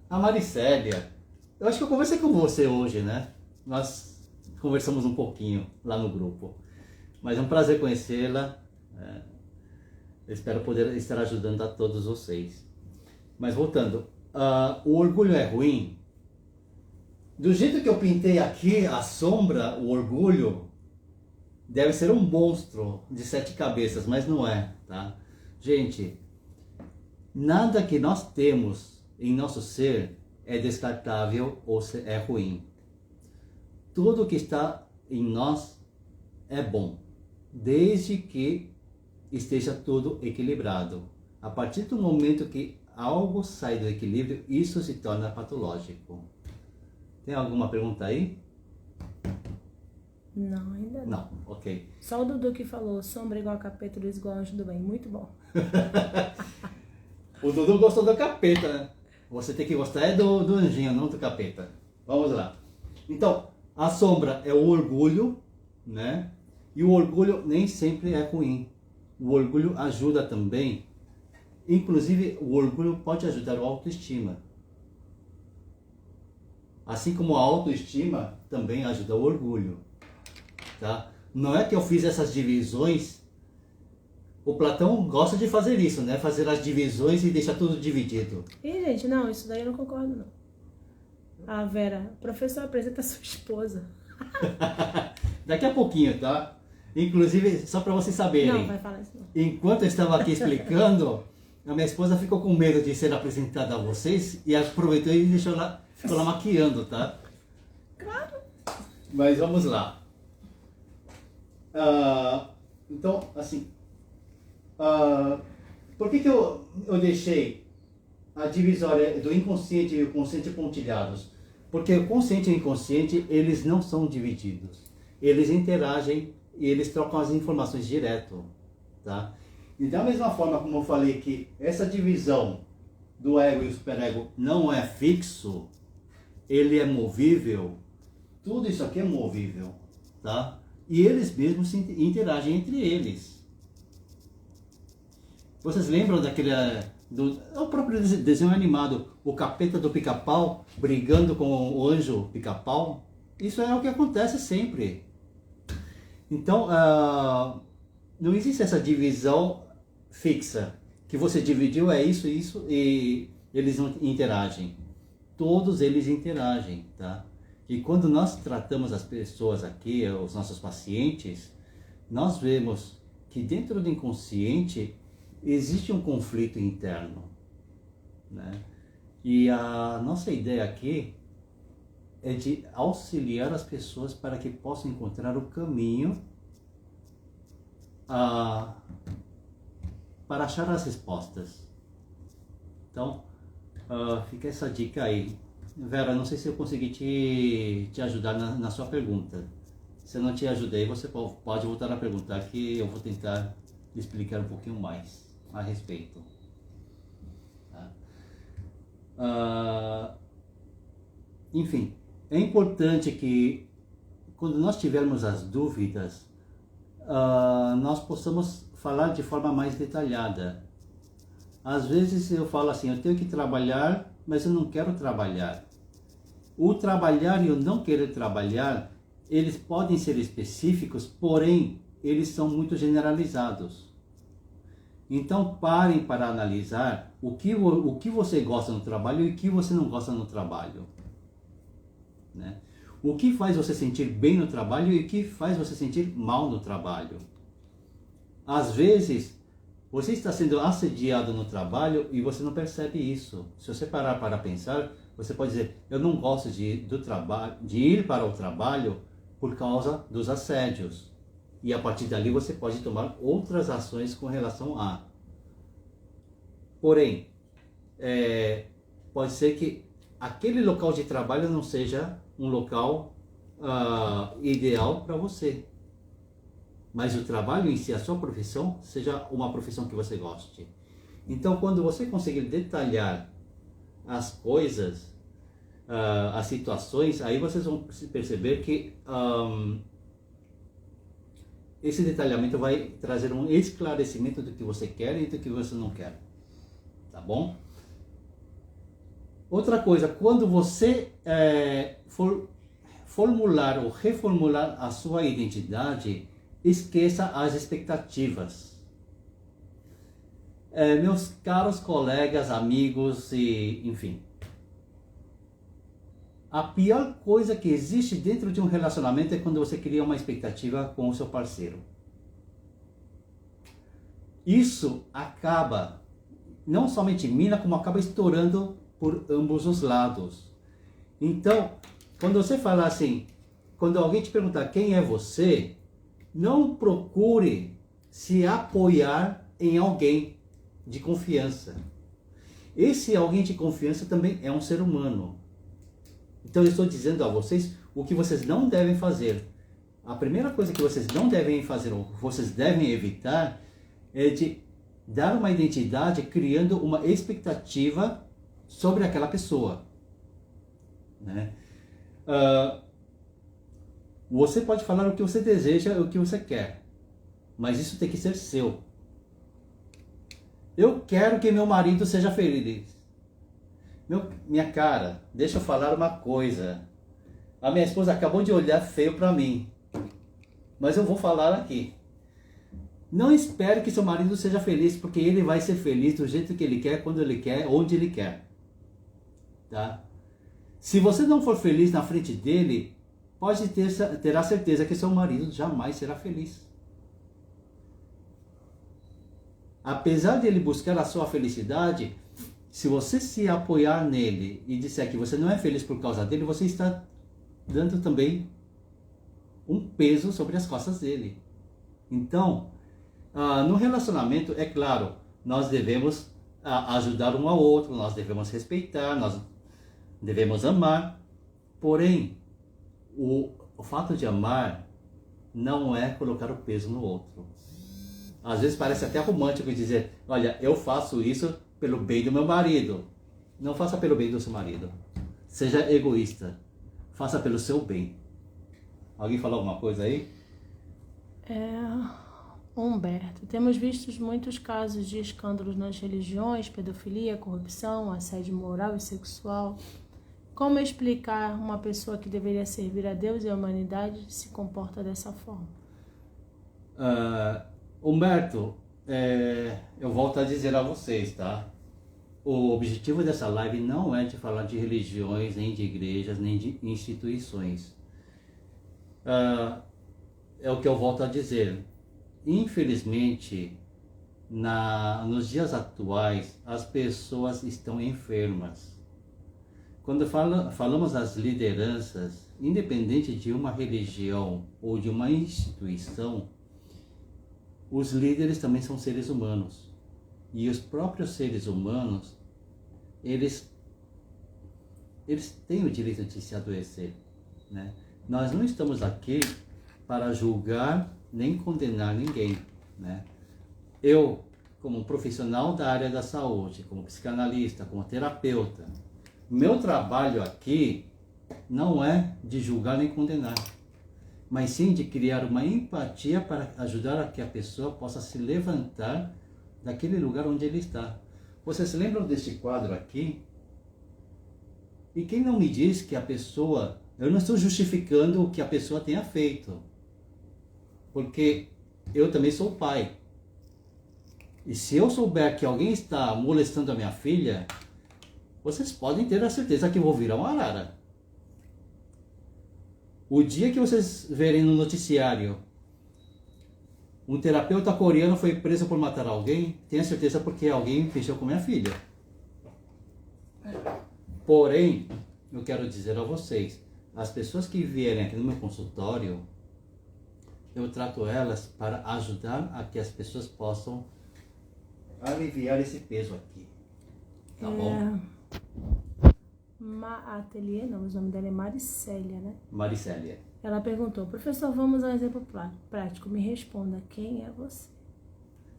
A Maricélia, eu acho que eu conversei com você hoje, né? Nós conversamos um pouquinho lá no grupo. Mas é um prazer conhecê-la. Eu espero poder estar ajudando a todos vocês. Mas voltando, o orgulho é ruim? Do jeito que eu pintei aqui a sombra, o orgulho deve ser um monstro de 7 cabeças, mas não é, tá? Gente, nada que nós temos em nosso ser é descartável ou é ruim. Tudo que está em nós é bom, desde que esteja tudo equilibrado. A partir do momento que algo sai do equilíbrio, isso se torna patológico. Tem alguma pergunta aí? Não, ainda não. Não, ok. Só o Dudu que falou, sombra igual a capeta, luz igual anjo do bem. Muito bom. O Dudu gostou do capeta, né? Você tem que gostar do anjinho, não do capeta. Vamos lá. Então, a sombra é o orgulho, né? E o orgulho nem sempre é ruim. O orgulho ajuda também. Inclusive, o orgulho pode ajudar a autoestima. Assim como a autoestima também ajuda o orgulho. Tá? Não é que eu fiz essas divisões. O Platão gosta de fazer isso, né? Fazer as divisões e deixar tudo dividido. Ih, gente, não, isso daí eu não concordo, não. Ah, Vera, professor, apresenta a sua esposa. Daqui a pouquinho, tá? Inclusive, só para vocês saberem. Não, vai falar isso não. Enquanto eu estava aqui explicando, a minha esposa ficou com medo de ser apresentada a vocês e aproveitou e deixou lá, ficou lá maquiando, tá? Claro. Mas vamos lá. Então, assim, por que eu deixei a divisória do inconsciente e o consciente pontilhados? Porque o consciente e o inconsciente, eles não são divididos. Eles interagem e eles trocam as informações direto, tá? E da mesma forma como eu falei que essa divisão do ego e o superego não é fixo, ele é movível, tudo isso aqui é movível, tá? E eles mesmos se interagem entre eles. Vocês lembram daquele o próprio desenho animado, o capeta do pica-pau brigando com o anjo pica-pau? Isso é o que acontece sempre. Então, não existe essa divisão fixa, que você dividiu é isso, e eles não interagem. Todos eles interagem, tá? E quando nós tratamos as pessoas aqui, os nossos pacientes, nós vemos que dentro do inconsciente existe um conflito interno, né? E a nossa ideia aqui é de auxiliar as pessoas para que possam encontrar o caminho para achar as respostas. Então, fica essa dica aí. Vera, não sei se eu consegui te ajudar na sua pergunta. Se eu não te ajudei, você pode voltar a perguntar que eu vou tentar explicar um pouquinho mais a respeito. Tá? Enfim, é importante que quando nós tivermos as dúvidas, nós possamos falar de forma mais detalhada. Às vezes eu falo assim, eu tenho que trabalhar, mas eu não quero trabalhar. O trabalhar e o não querer trabalhar, eles podem ser específicos, porém, eles são muito generalizados. Então, parem para analisar o que você gosta no trabalho e o que você não gosta no trabalho. Né? O que faz você sentir bem no trabalho e o que faz você sentir mal no trabalho. Às vezes, você está sendo assediado no trabalho e você não percebe isso. Se você parar para pensar, você pode dizer, eu não gosto de ir para o trabalho por causa dos assédios. E a partir dali você pode tomar outras ações com relação a. Porém, pode ser que aquele local de trabalho não seja um local ideal para você. Mas o trabalho em si, a sua profissão, seja uma profissão que você goste. Então, quando você conseguir detalhar as coisas, as situações, aí vocês vão perceber que esse detalhamento vai trazer um esclarecimento do que você quer e do que você não quer. Tá bom? Outra coisa, quando você for formular ou reformular a sua identidade, esqueça as expectativas. Meus caros colegas, amigos e enfim, a pior coisa que existe dentro de um relacionamento é quando você cria uma expectativa com o seu parceiro. Isso acaba, não somente mina, como acaba estourando por ambos os lados. Então, quando você fala assim, quando alguém te perguntar quem é você, não procure se apoiar em alguém de confiança. Esse alguém de confiança também é um ser humano. Então eu estou dizendo a vocês o que vocês não devem fazer. A primeira coisa que vocês não devem fazer, ou vocês devem evitar, é de dar uma identidade criando uma expectativa sobre aquela pessoa. Né? Você pode falar o que você deseja, o que você quer, mas isso tem que ser seu. Eu quero que meu marido seja feliz. Minha cara, deixa eu falar uma coisa. A minha esposa acabou de olhar feio para mim, mas eu vou falar aqui. Não espere que seu marido seja feliz, porque ele vai ser feliz do jeito que ele quer, quando ele quer, onde ele quer. Tá? Se você não for feliz na frente dele, terá certeza que seu marido jamais será feliz. Apesar de ele buscar a sua felicidade, se você se apoiar nele e disser que você não é feliz por causa dele, você está dando também um peso sobre as costas dele. Então, no relacionamento, é claro, nós devemos ajudar um ao outro, nós devemos respeitar, nós devemos amar. Porém, o fato de amar não é colocar o peso no outro. Às vezes parece até romântico dizer, olha, eu faço isso pelo bem do meu marido. Não faça pelo bem do seu marido. Seja egoísta. Faça pelo seu bem. Alguém falou alguma coisa aí? Humberto, temos visto muitos casos de escândalos nas religiões, pedofilia, corrupção, assédio moral e sexual. Como explicar uma pessoa que deveria servir a Deus e a humanidade se comporta dessa forma? Humberto, eu volto a dizer a vocês, tá? O objetivo dessa live não é de falar de religiões, nem de igrejas, nem de instituições. É o que eu volto a dizer. Infelizmente, nos dias atuais, as pessoas estão enfermas. Quando falamos das lideranças, independente de uma religião ou de uma instituição, os líderes também são seres humanos. E os próprios seres humanos, eles têm o direito de se adoecer. Né? Nós não estamos aqui para julgar nem condenar ninguém. Né? Eu, como profissional da área da saúde, como psicanalista, como terapeuta, meu trabalho aqui não é de julgar nem condenar, mas sim de criar uma empatia para ajudar a que a pessoa possa se levantar daquele lugar onde ele está. Vocês se lembram deste quadro aqui? E quem não me diz que a pessoa... Eu não estou justificando o que a pessoa tenha feito, porque eu também sou pai. E se eu souber que alguém está molestando a minha filha, vocês podem ter a certeza que eu vou virar uma arara. O dia que vocês verem no noticiário um terapeuta coreano foi preso por matar alguém, tenha certeza porque alguém mexeu com minha filha. Porém, eu quero dizer a vocês, as pessoas que vierem aqui no meu consultório, eu trato elas para ajudar a que as pessoas possam aliviar esse peso aqui. Tá bom? Ateliê, não, o nome dela é Maricélia, né? Maricélia. Ela perguntou, professor, vamos a um exemplo prático. Me responda, quem é você?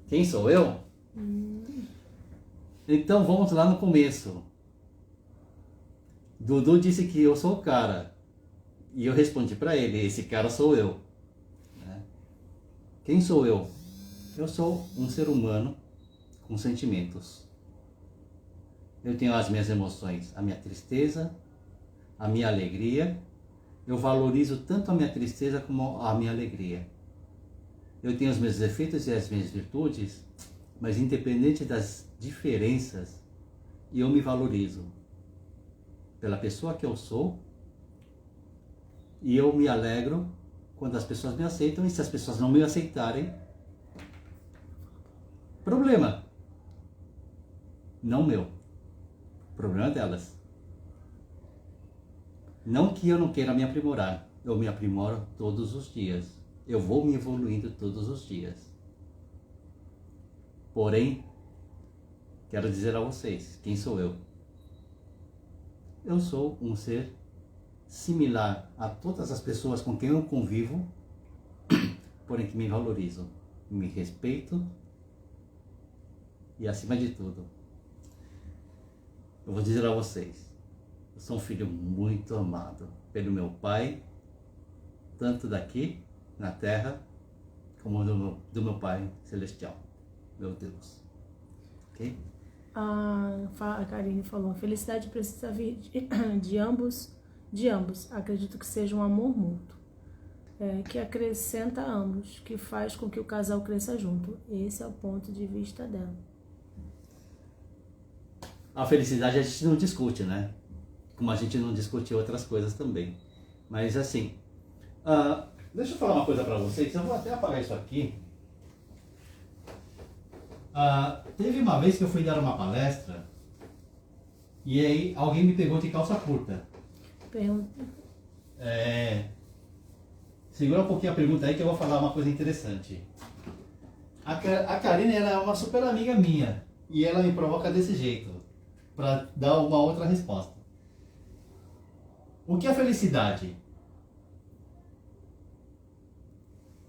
Quem sou eu? Então vamos lá no começo. Dudu disse que eu sou o cara. E eu respondi para ele, esse cara sou eu. Né? Quem sou eu? Eu sou um ser humano com sentimentos. Eu tenho as minhas emoções, a minha tristeza, a minha alegria. Eu valorizo tanto a minha tristeza como a minha alegria. Eu tenho os meus defeitos e as minhas virtudes, Mas independente das diferenças, eu me valorizo pela pessoa que eu sou e eu me alegro quando as pessoas me aceitam, e se as pessoas não me aceitarem, problema. Não meu. Problema delas. Não que eu não queira me aprimorar. Eu me aprimoro todos os dias. Eu vou me evoluindo todos os dias. Porém, quero dizer a vocês, quem sou eu? Eu sou um ser similar a todas as pessoas com quem eu convivo, porém que me valorizo, me respeito e, acima de tudo, eu vou dizer a vocês, eu sou um filho muito amado pelo meu pai, tanto daqui na terra como do meu pai celestial, meu Deus. Ok? A Karine falou, a felicidade precisa vir de ambos. Acredito que seja um amor mútuo, que acrescenta a ambos, que faz com que o casal cresça junto. Esse é o ponto de vista dela. A felicidade a gente não discute, né? Como a gente não discute outras coisas também. Mas assim, deixa eu falar uma coisa pra vocês, eu vou até apagar isso aqui. Teve uma vez que eu fui dar uma palestra e aí alguém me pegou de calça curta. Pergunta. Segura um pouquinho a pergunta aí que eu vou falar uma coisa interessante. A Karine, ela é uma super amiga minha e ela me provoca desse jeito para dar uma outra resposta. O que é felicidade?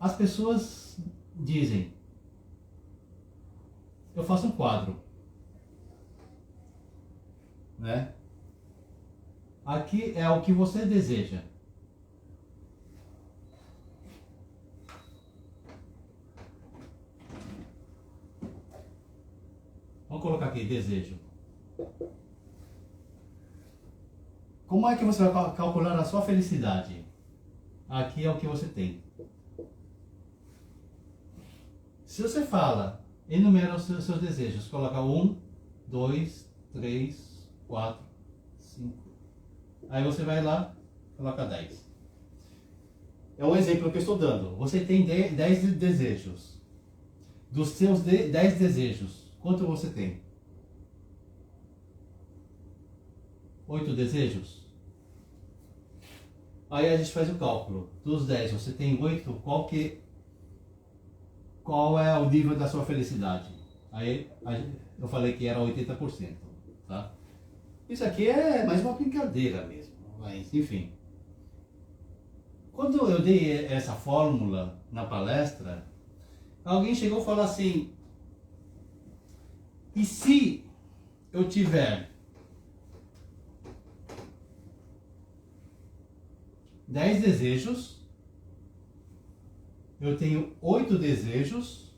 As pessoas dizem, eu faço um quadro, né? Aqui é o que você deseja. Vamos colocar aqui, desejo. Como é que você vai calcular a sua felicidade? Aqui é o que você tem. Se você fala, enumera os seus desejos, coloca 1, 2, 3, 4, 5. Aí você vai lá, coloca 10. É um exemplo que eu estou dando. Você tem 10 desejos. Dos seus 10 desejos, quanto você tem? 8 desejos? Aí a gente faz o cálculo. Dos 10, você tem 8, qual é o nível da sua felicidade? Aí eu falei que era 80%, tá? Isso aqui é mais uma brincadeira mesmo, mas enfim. Quando eu dei essa fórmula na palestra, alguém chegou e falou assim, e se eu tiver 10 desejos, eu tenho 8 desejos,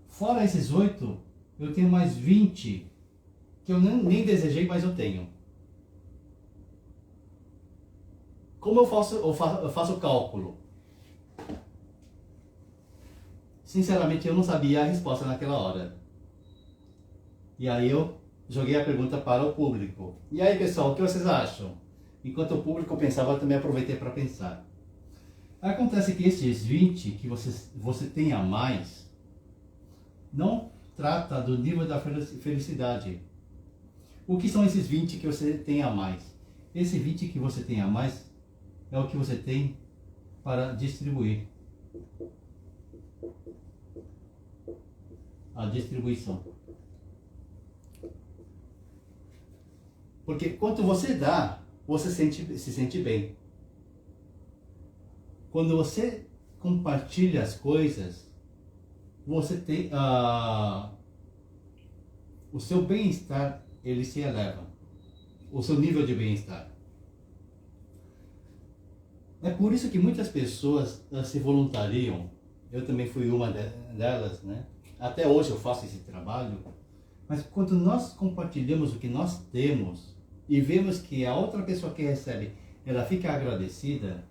fora esses 8, eu tenho mais 20 que eu nem desejei, mas eu tenho. Como eu faço o cálculo? Sinceramente, eu não sabia a resposta naquela hora. E aí eu joguei a pergunta para o público. E aí, pessoal, o que vocês acham? Enquanto o público pensava, eu também aproveitei para pensar. Acontece que esses 20 que você tem a mais, não trata do nível da felicidade. O que são esses 20 que você tem a mais? Esse 20 que você tem a mais é o que você tem para distribuir. A distribuição. Porque quanto você dá, você se sente bem. Quando você compartilha as coisas, você tem o seu bem-estar, ele se eleva. O seu nível de bem-estar. É por isso que muitas pessoas se voluntariam. Eu também fui uma delas, né? Até hoje eu faço esse trabalho. Mas quando nós compartilhamos o que nós temos e vemos que a outra pessoa que recebe, ela fica agradecida,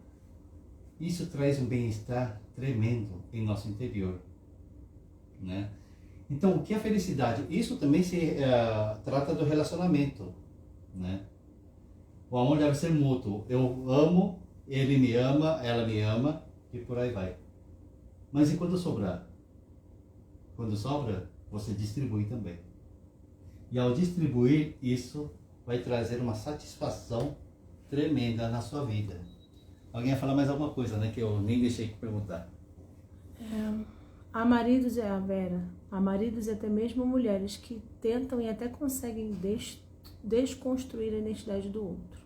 isso traz um bem-estar tremendo. em nosso interior, né? Então, o que é felicidade? Isso também se trata do relacionamento, né? O amor deve ser mútuo. Eu amo, ele me ama, ela me ama e por aí vai. Mas e quando sobrar? Quando sobra, você distribui também. E ao distribuir, isso vai trazer uma satisfação tremenda na sua vida. Alguém ia falar mais alguma coisa, né? Que eu nem deixei de perguntar. Há maridos, a Vera, há maridos e até mesmo mulheres que tentam e até conseguem desconstruir a identidade do outro.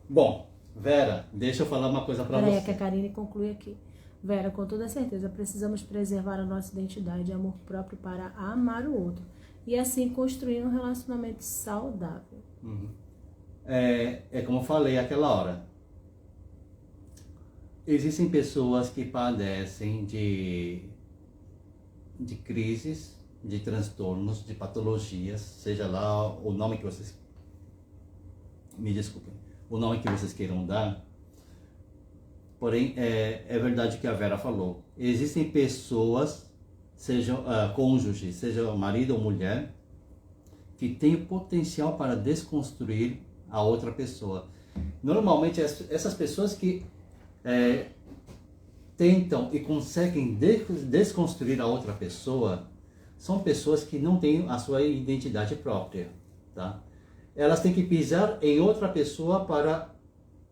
Bom, Vera, deixa eu falar uma coisa pra você. Peraí, que a Karine conclui aqui. Vera, com toda certeza, precisamos preservar a nossa identidade e amor próprio para amar o outro. E assim construir um relacionamento saudável. Uhum. É como eu falei aquela hora. Existem pessoas que padecem de crises, de transtornos, de patologias, seja lá o nome que vocês... Me desculpem. O nome que vocês queiram dar. Porém, é verdade o que a Vera falou. Existem pessoas, sejam cônjuges, seja marido ou mulher, que têm o potencial para desconstruir a outra pessoa. Normalmente, essas pessoas que tentam e conseguem desconstruir a outra pessoa são pessoas que não têm a sua identidade própria, tá? Elas têm que pisar em outra pessoa para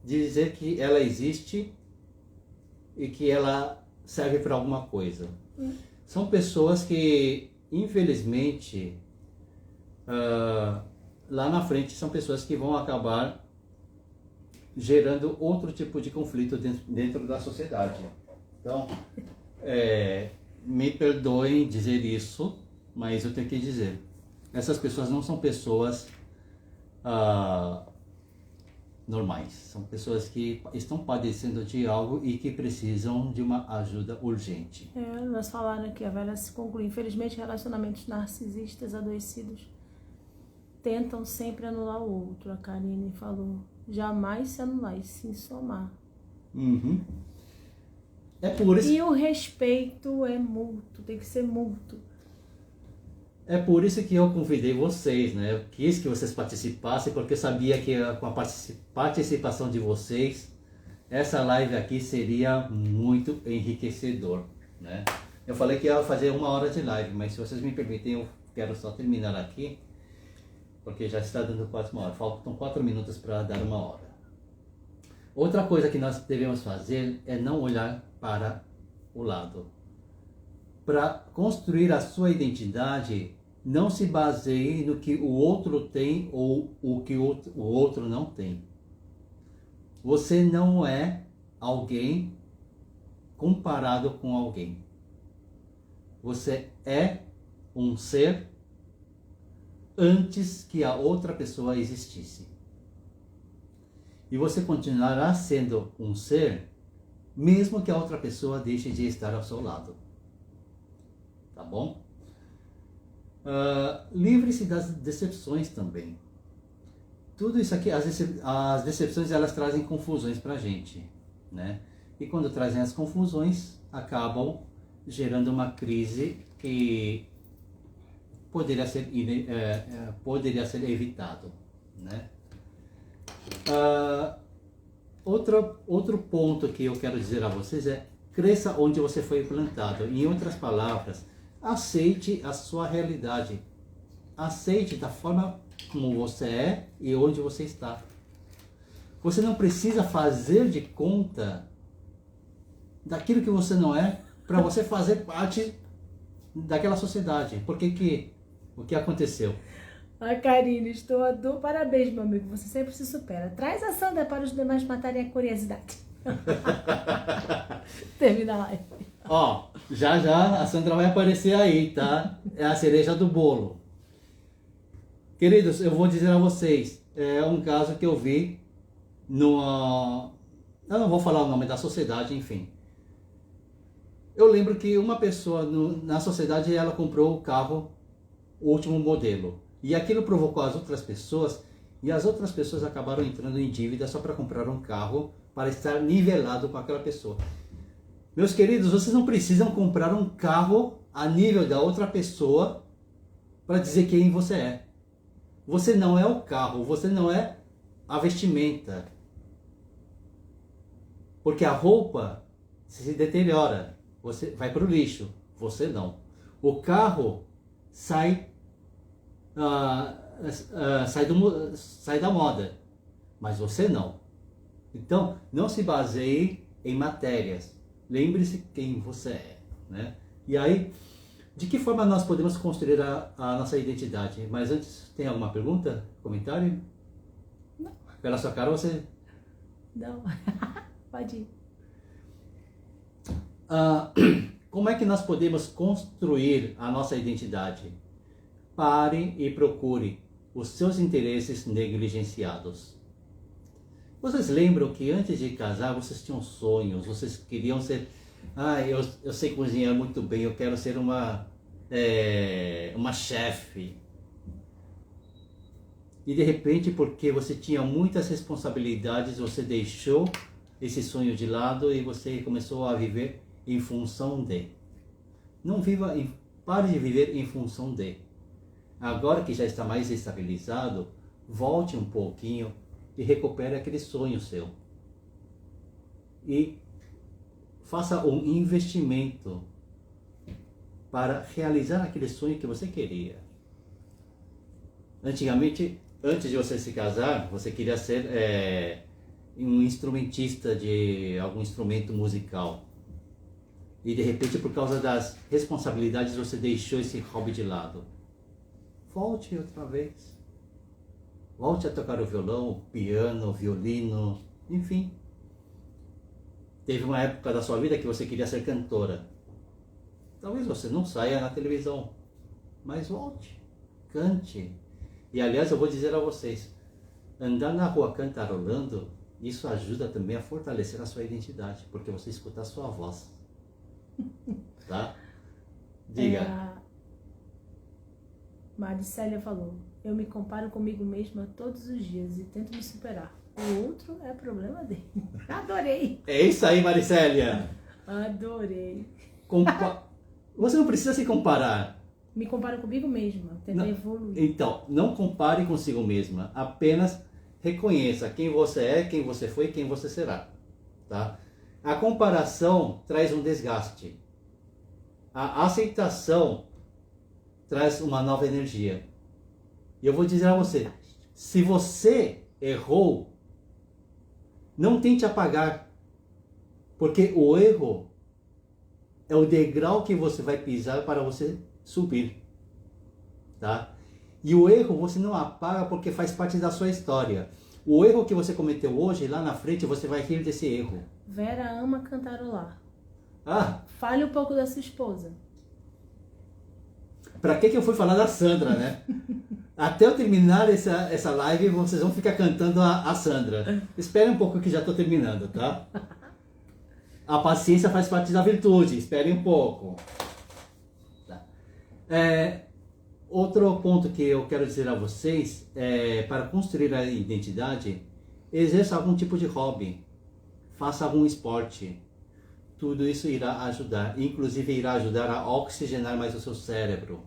dizer que ela existe e que ela serve para alguma coisa. São pessoas que, infelizmente, lá na frente são pessoas que vão acabar gerando outro tipo de conflito dentro da sociedade. Então, me perdoem dizer isso, mas eu tenho que dizer. Essas pessoas não são pessoas normais. São pessoas que estão padecendo de algo e que precisam de uma ajuda urgente. Nós falaram aqui, a Vera se conclui. Infelizmente, relacionamentos narcisistas adoecidos tentam sempre anular o outro. A Karine falou. Jamais se anular e sim somar. Uhum. É por isso... E o respeito é mútuo, tem que ser mútuo. É por isso que eu convidei vocês, né? Eu quis que vocês participassem, porque eu sabia que com a participação de vocês, essa live aqui seria muito enriquecedor, né? Eu falei que ia fazer 1 hora de live, mas se vocês me permitem, eu quero só terminar aqui, porque já está dando quase 1 hora. Faltam 4 minutos para dar 1 hora. Outra coisa que nós devemos fazer é não olhar para o lado. Para construir a sua identidade, não se baseie no que o outro tem ou o que o outro não tem. Você não é alguém comparado com alguém. Você é um ser antes que a outra pessoa existisse. E você continuará sendo um ser, mesmo que a outra pessoa deixe de estar ao seu lado. Tá bom? Livre-se das decepções também. Tudo isso aqui, as decepções, elas trazem confusões pra gente, né? E quando trazem as confusões, acabam gerando uma crise que poderia ser evitado, né? Outro ponto que eu quero dizer a vocês é: cresça onde você foi plantado. Em outras palavras, aceite a sua realidade. Aceite da forma como você é e onde você está. Você não precisa fazer de conta daquilo que você não é para você fazer parte daquela sociedade. Porque o que aconteceu? Karine, estou a dor. Parabéns, meu amigo. Você sempre se supera. Traz a Sandra para os demais matarem a curiosidade. Termina a live. Ó, já a Sandra vai aparecer aí, tá? É a cereja do bolo. Queridos, eu vou dizer a vocês, é um caso que eu vi eu não vou falar o nome da sociedade, enfim. Eu lembro que uma pessoa na sociedade, ela comprou o carro, o último modelo. E aquilo provocou as outras pessoas, e as outras pessoas acabaram entrando em dívida só para comprar um carro, para estar nivelado com aquela pessoa. Meus queridos, vocês não precisam comprar um carro a nível da outra pessoa para dizer quem você é. Você não é o carro, você não é a vestimenta. Porque a roupa se deteriora, você vai para o lixo, você não. O carro sai, sai da moda, mas você não. Então, não se baseie em matérias. Lembre-se quem você é, né? E aí, de que forma nós podemos construir a nossa identidade? Mas antes, tem alguma pergunta? Comentário? Não. Pela sua cara, você... Não. Pode ir. Como é que nós podemos construir a nossa identidade? Pare e procure os seus interesses negligenciados. Vocês lembram que antes de casar, vocês tinham sonhos, vocês queriam ser... eu sei cozinhar muito bem, eu quero ser uma chefe. E de repente, porque você tinha muitas responsabilidades, você deixou esse sonho de lado e você começou a viver em função de. Pare de viver em função de. Agora que já está mais estabilizado, volte um pouquinho e recupere aquele sonho seu. E faça um investimento para realizar aquele sonho que você queria. Antigamente, antes de você se casar, você queria ser um instrumentista de algum instrumento musical. E de repente, por causa das responsabilidades, você deixou esse hobby de lado. Volte outra vez. Volte a tocar o violão, o piano, o violino, enfim. Teve uma época da sua vida que você queria ser cantora. Talvez você não saia na televisão, mas volte, cante. E aliás, eu vou dizer a vocês, andar na rua cantarolando, isso ajuda também a fortalecer a sua identidade, porque você escuta a sua voz. Tá? Diga. Maricélia falou: eu me comparo comigo mesma todos os dias e tento me superar. O outro é problema dele. Adorei. É isso aí, Maricélia. Adorei. Você não precisa se comparar. Me comparo comigo mesma, tentar evoluir. Então, não compare consigo mesma. Apenas reconheça quem você é, quem você foi e quem você será. Tá? A comparação traz um desgaste. A aceitação traz uma nova energia. E eu vou dizer a você, se você errou, não tente apagar, porque o erro é o degrau que você vai pisar para você subir, tá? E o erro você não apaga porque faz parte da sua história. O erro que você cometeu hoje, lá na frente, você vai rir desse erro. Vera ama cantarolar. Fale um pouco da sua esposa. Pra que eu fui falar da Sandra, né? Até eu terminar essa live, vocês vão ficar cantando a Sandra. Espere um pouco que já estou terminando, tá? A paciência faz parte da virtude, espere um pouco. Tá. Outro ponto que eu quero dizer a vocês para construir a identidade, exerça algum tipo de hobby, faça algum esporte. Tudo isso irá ajudar, inclusive irá ajudar a oxigenar mais o seu cérebro.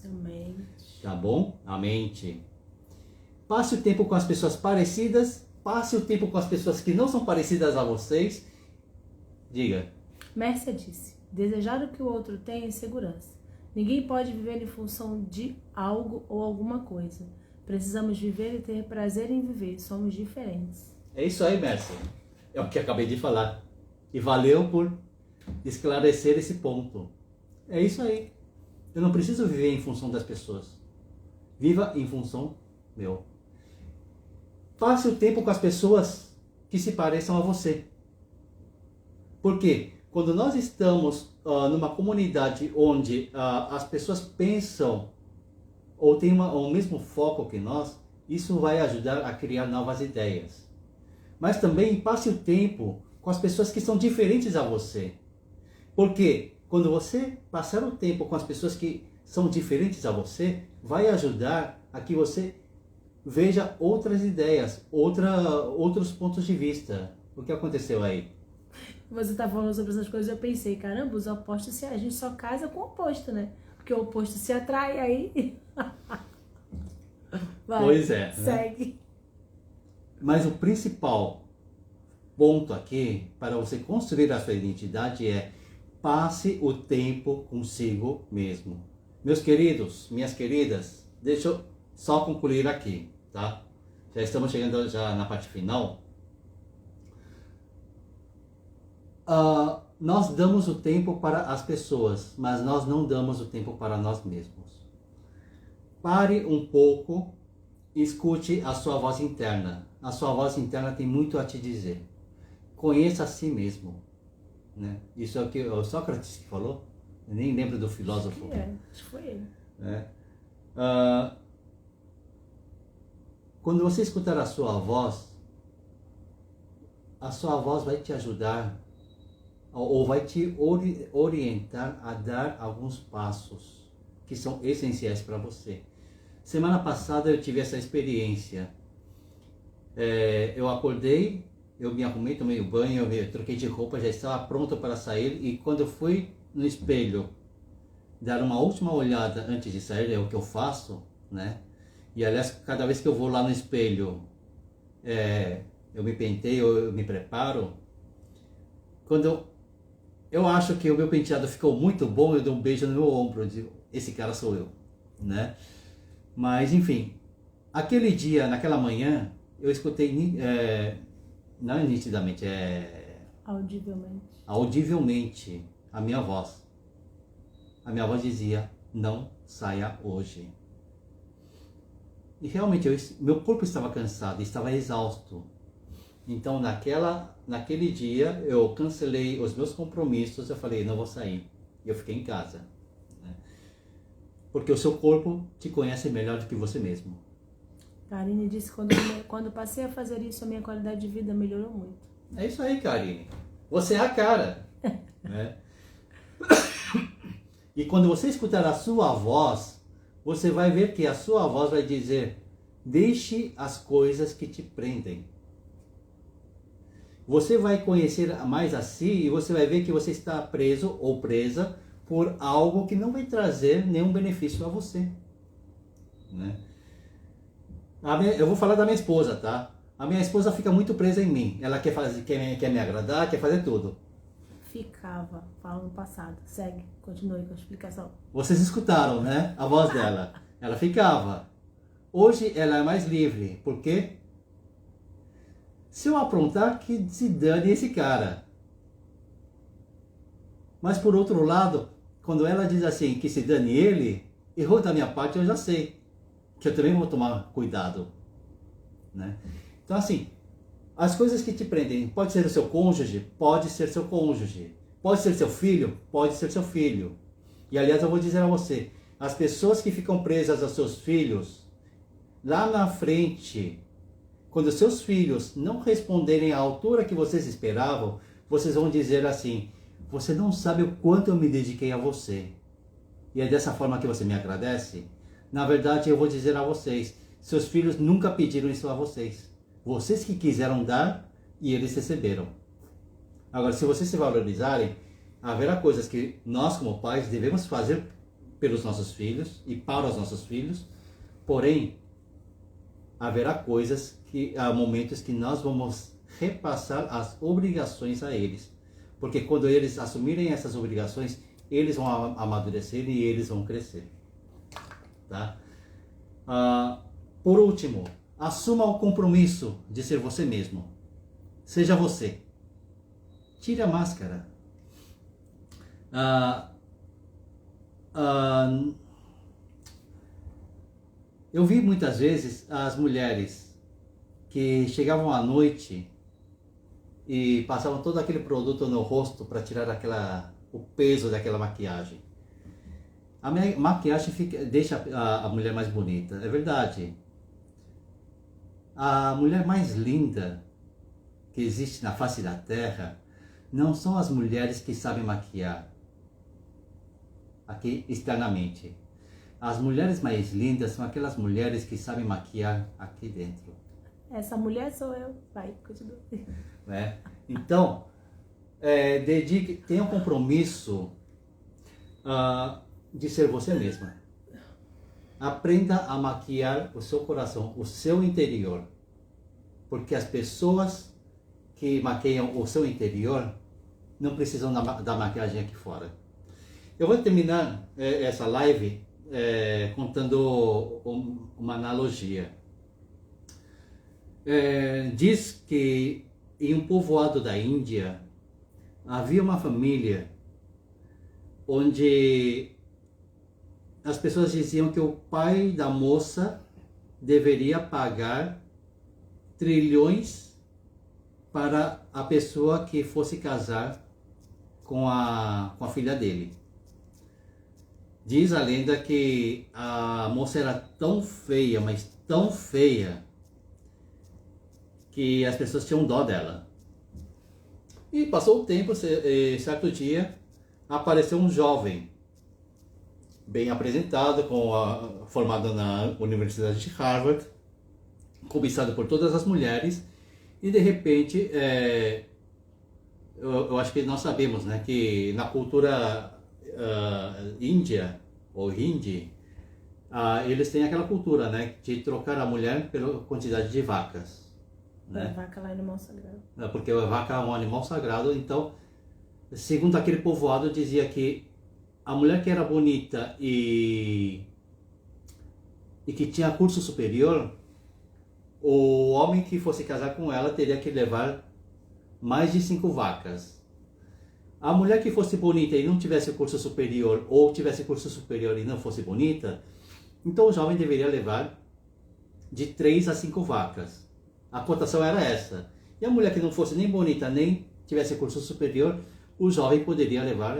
Amém. Tá bom? A mente. Passe o tempo com as pessoas parecidas, passe o tempo com as pessoas que não são parecidas a vocês. Diga. Mércia disse: desejar o que o outro tem é segurança. Ninguém pode viver em função de algo ou alguma coisa. Precisamos viver e ter prazer em viver. Somos diferentes. É isso aí, Mércia. É o que acabei de falar. E valeu por esclarecer esse ponto. É isso aí. Eu não preciso viver em função das pessoas. Viva em função meu. Passe o tempo com as pessoas que se pareçam a você. Por quê? Quando nós estamos numa comunidade onde as pessoas pensam ou têm o mesmo foco que nós, isso vai ajudar a criar novas ideias. Mas também passe o tempo com as pessoas que são diferentes a você. Porque quando você passar o tempo com as pessoas que são diferentes a você, vai ajudar a que você veja outras ideias, outros pontos de vista. O que aconteceu aí? Você tá falando sobre essas coisas, eu pensei, caramba, os opostos, a gente só casa com o oposto, né? Porque o oposto se atrai, aí... Vai, Pois é. segue. Né? Mas o principal ponto aqui, para você construir a sua identidade, é passe o tempo consigo mesmo. Meus queridos, minhas queridas, deixa eu só concluir aqui, tá? Já estamos chegando já na parte final. Nós damos o tempo para as pessoas, mas nós não damos o tempo para nós mesmos. Pare um pouco e escute a sua voz interna. A sua voz interna tem muito a te dizer. Conheça a si mesmo. Né? Isso é o que o Sócrates que falou. Eu nem lembro do filósofo. Acho que foi ele. Quando você escutar a sua voz vai te ajudar ou vai te orientar a dar alguns passos que são essenciais para você. Semana passada eu tive essa experiência. Eu acordei, eu me arrumei, tomei banho, eu troquei de roupa, já estava pronto para sair, e quando eu fui no espelho dar uma última olhada antes de sair, é o que eu faço, né? E aliás, cada vez que eu vou lá no espelho, eu me penteio, eu me preparo. Quando eu acho que o meu penteado ficou muito bom, eu dou um beijo no meu ombro, digo, esse cara sou eu, né? Mas enfim, aquele dia, naquela manhã, eu escutei, não nitidamente, audivelmente a minha voz. A minha voz dizia, não saia hoje. E realmente, meu corpo estava cansado, estava exausto. Então, naquele dia, eu cancelei os meus compromissos, eu falei, não vou sair. E eu fiquei em casa. Né? Porque o seu corpo te conhece melhor do que você mesmo. Karine disse que quando passei a fazer isso, a minha qualidade de vida melhorou muito. É isso aí, Karine. Você é a cara. Né? E quando você escutar a sua voz, você vai ver que a sua voz vai dizer, deixe as coisas que te prendem. Você vai conhecer mais a si e você vai ver que você está preso ou presa por algo que não vai trazer nenhum benefício a você. Né? Eu vou falar da minha esposa, tá? A minha esposa fica muito presa em mim. Ela quer me agradar, quer fazer tudo. Ficava, fala no passado. Segue, continue com a explicação. Vocês escutaram, né? A voz dela. Ela ficava. Hoje ela é mais livre. Por quê? Se eu aprontar, que se dane esse cara. Mas por outro lado, quando ela diz assim, que se dane ele, errou da minha parte, eu já sei. Que eu também vou tomar cuidado. Né? Então assim, as coisas que te prendem, pode ser o seu cônjuge? Pode ser seu cônjuge. Pode ser seu filho? Pode ser seu filho. E aliás, eu vou dizer a você, as pessoas que ficam presas aos seus filhos, lá na frente, quando seus filhos não responderem à altura que vocês esperavam, vocês vão dizer assim, você não sabe o quanto eu me dediquei a você. E é dessa forma que você me agradece? Na verdade, eu vou dizer a vocês, seus filhos nunca pediram isso a vocês. Vocês que quiseram dar e eles receberam. Agora, se vocês se valorizarem, haverá coisas que nós como pais devemos fazer pelos nossos filhos e para os nossos filhos, porém, haverá há momentos que nós vamos repassar as obrigações a eles. Porque quando eles assumirem essas obrigações, eles vão amadurecer e eles vão crescer. Tá? Por último, assuma o compromisso de ser você mesmo. Seja você. Tire a máscara. Eu vi muitas vezes as mulheres que chegavam à noite e passavam todo aquele produto no rosto para tirar o peso daquela maquiagem. A maquiagem deixa a mulher mais bonita, é verdade. A mulher mais linda que existe na face da terra não são as mulheres que sabem maquiar aqui externamente. As mulheres mais lindas são aquelas mulheres que sabem maquiar aqui dentro. Essa mulher sou eu. Vai, continua. Então, tenha um compromisso de ser você mesma. Aprenda a maquiar o seu coração, o seu interior. Porque as pessoas que maquiam o seu interior não precisam da maquiagem aqui fora. Eu vou terminar essa live contando uma analogia. Diz que em um povoado da Índia havia uma família onde as pessoas diziam que o pai da moça deveria pagar trilhões para a pessoa que fosse casar com a filha dele. Diz a lenda que a moça era tão feia, mas tão feia, que as pessoas tinham dó dela. E passou o tempo, certo dia, apareceu um jovem, bem apresentado, formado na Universidade de Harvard, cobiçado por todas as mulheres, e de repente, eu acho que nós sabemos, né, que na cultura índia, ou hindi, eles têm aquela cultura, né, de trocar a mulher pela quantidade de vacas. Né? A vaca lá é animal sagrado. Porque a vaca é um animal sagrado, então, segundo aquele povoado, dizia que a mulher que era bonita e que tinha curso superior, o homem que fosse casar com ela teria que levar mais de 5 vacas. A mulher que fosse bonita e não tivesse curso superior, ou tivesse curso superior e não fosse bonita, então o jovem deveria levar de 3 a 5 vacas. A cotação era essa. E a mulher que não fosse nem bonita, nem tivesse curso superior, o jovem poderia levar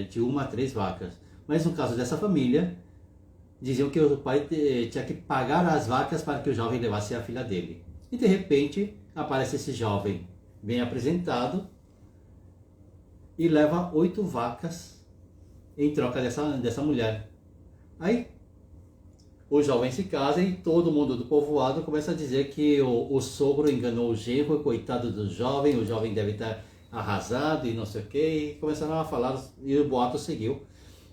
de 1 a 3 vacas. Mas no caso dessa família, diziam que o pai tinha que pagar as vacas para que o jovem levasse a filha dele. E de repente, aparece esse jovem bem apresentado e leva 8 vacas em troca dessa mulher. Aí o jovem se casa e todo mundo do povoado começa a dizer que o sogro enganou o genro, coitado do jovem, o jovem deve estar arrasado e não sei o que, e começaram a falar e o boato seguiu.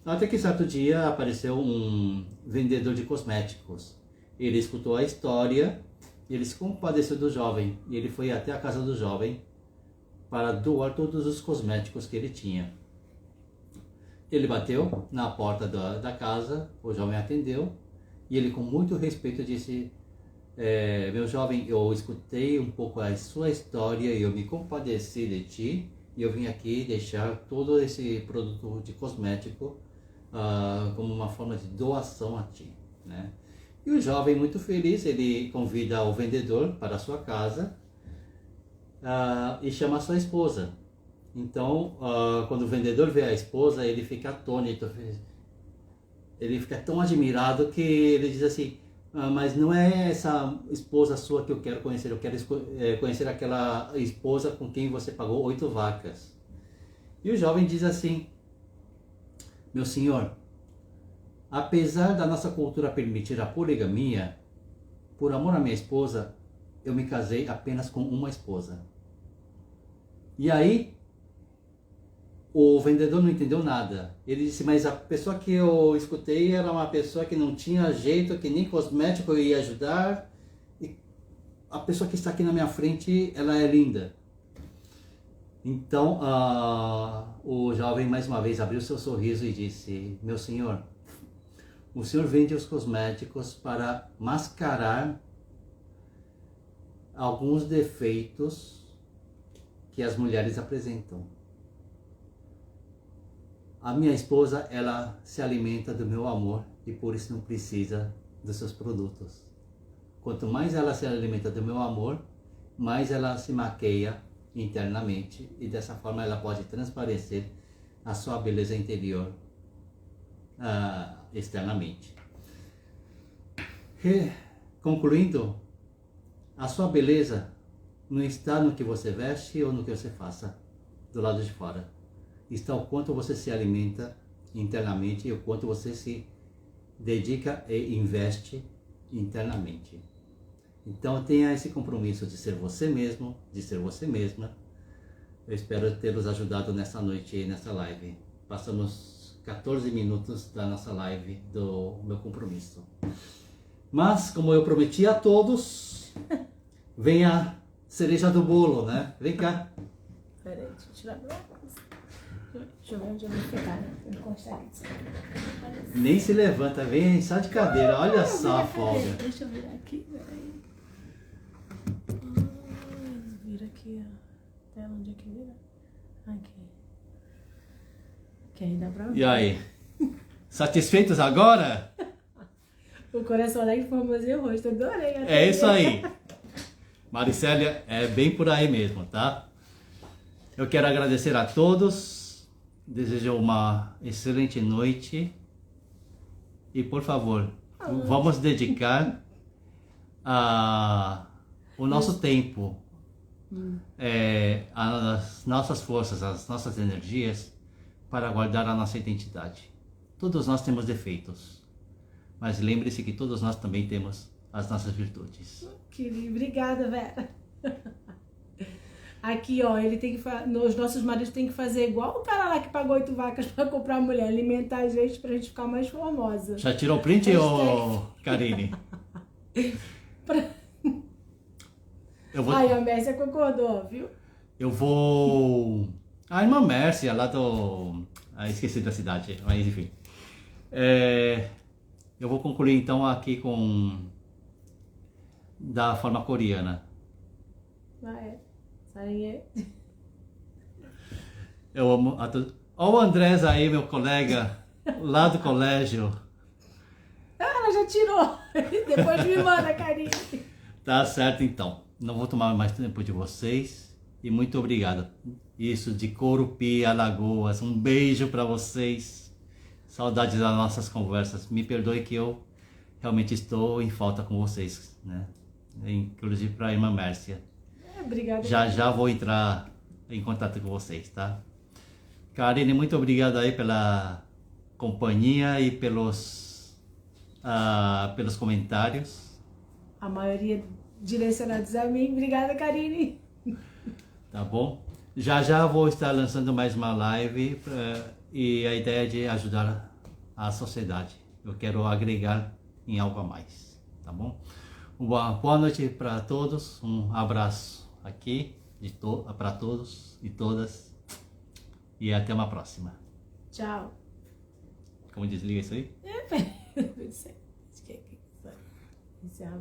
Até que certo dia apareceu um vendedor de cosméticos. Ele escutou a história, ele se compadeceu do jovem e ele foi até a casa do jovem para doar todos os cosméticos que ele tinha. Ele bateu na porta da casa, o jovem atendeu e ele com muito respeito disse: meu jovem, eu escutei um pouco a sua história e eu me compadeci de ti e eu vim aqui deixar todo esse produto de cosmético como uma forma de doação a ti, né? E o jovem, muito feliz, ele convida o vendedor para a sua casa e chama a sua esposa. Então, quando o vendedor vê a esposa, ele fica atônito, ele fica tão admirado que ele diz assim: mas não é essa esposa sua que eu quero conhecer, eu quero conhecer aquela esposa com quem você pagou 8 vacas. E o jovem diz assim: meu senhor, apesar da nossa cultura permitir a poligamia, por amor à minha esposa, eu me casei apenas com uma esposa. E aí, o vendedor não entendeu nada. Ele disse: mas a pessoa que eu escutei era uma pessoa que não tinha jeito, que nem cosmético ia ajudar. E a pessoa que está aqui na minha frente, ela é linda. Então, o jovem mais uma vez abriu seu sorriso e disse: meu senhor, o senhor vende os cosméticos para mascarar alguns defeitos que as mulheres apresentam. A minha esposa, ela se alimenta do meu amor e por isso não precisa dos seus produtos. Quanto mais ela se alimenta do meu amor, mais ela se maqueia internamente e dessa forma ela pode transparecer a sua beleza interior externamente. Concluindo, a sua beleza não está no que você veste ou no que você faça do lado de fora. Está o quanto você se alimenta internamente e o quanto você se dedica e investe internamente. Então tenha esse compromisso de ser você mesmo, de ser você mesma, Eu espero tê-los ajudado nessa noite aí, nessa live. Passamos 14 minutos da nossa live do meu compromisso. Mas, como eu prometi a todos, vem a cereja do bolo, né? Vem cá. Peraí, deixa eu tirar meu óculos. Deixa eu ver onde eu vou ficar, né? Vou encostar aqui. Nem se levanta, vem só de cadeira. Olha só a folga. Deixa eu virar aqui, peraí. Vira aqui, ó. Tela, onde é que vira? Aqui. Que aí dá pra ver. E aí? Satisfeitos agora? O coração alegre formoseia o rosto. Adorei. É isso aí. Maricélia, é bem por aí mesmo, tá? Eu quero agradecer a todos. Desejo uma excelente noite. E, por favor, vamos dedicar o nosso tempo, as nossas forças, as nossas energias para guardar a nossa identidade. Todos nós temos defeitos, mas lembre-se que todos nós também temos as nossas virtudes. Obrigada, Vera. Aqui, ó, ele tem que os nossos maridos têm que fazer igual o cara lá que pagou 8 vacas para comprar a mulher, alimentar a gente pra gente ficar mais formosa. Já tirou o print, ô Karine? Ai, a Mércia concordou, viu? Eu vou... A irmã Mércia, lá do... esqueci da cidade, mas enfim. Eu vou concluir então aqui com... da forma coreana. Eu amo a todos. Olha o Andrés aí, meu colega, lá do colégio. Ela já tirou. Depois me manda, Karine. Tá certo então. Não vou tomar mais tempo de vocês. E muito obrigado. Isso de Corupi, Alagoas. Um beijo para vocês. Saudades das nossas conversas. Me perdoe que eu realmente estou em falta com vocês, né? Inclusive para a irmã Mércia. Obrigada. Já vou entrar em contato com vocês, tá? Karine, muito obrigado aí pela companhia e pelos comentários. A maioria direcionados a mim. Obrigada, Karine. Tá bom? Já vou estar lançando mais uma live e a ideia é de ajudar a sociedade. Eu quero agregar em algo a mais, tá bom? Uma boa noite para todos, um abraço aqui para todos e todas e até uma próxima. Tchau. Como desliga isso aí? Encerra.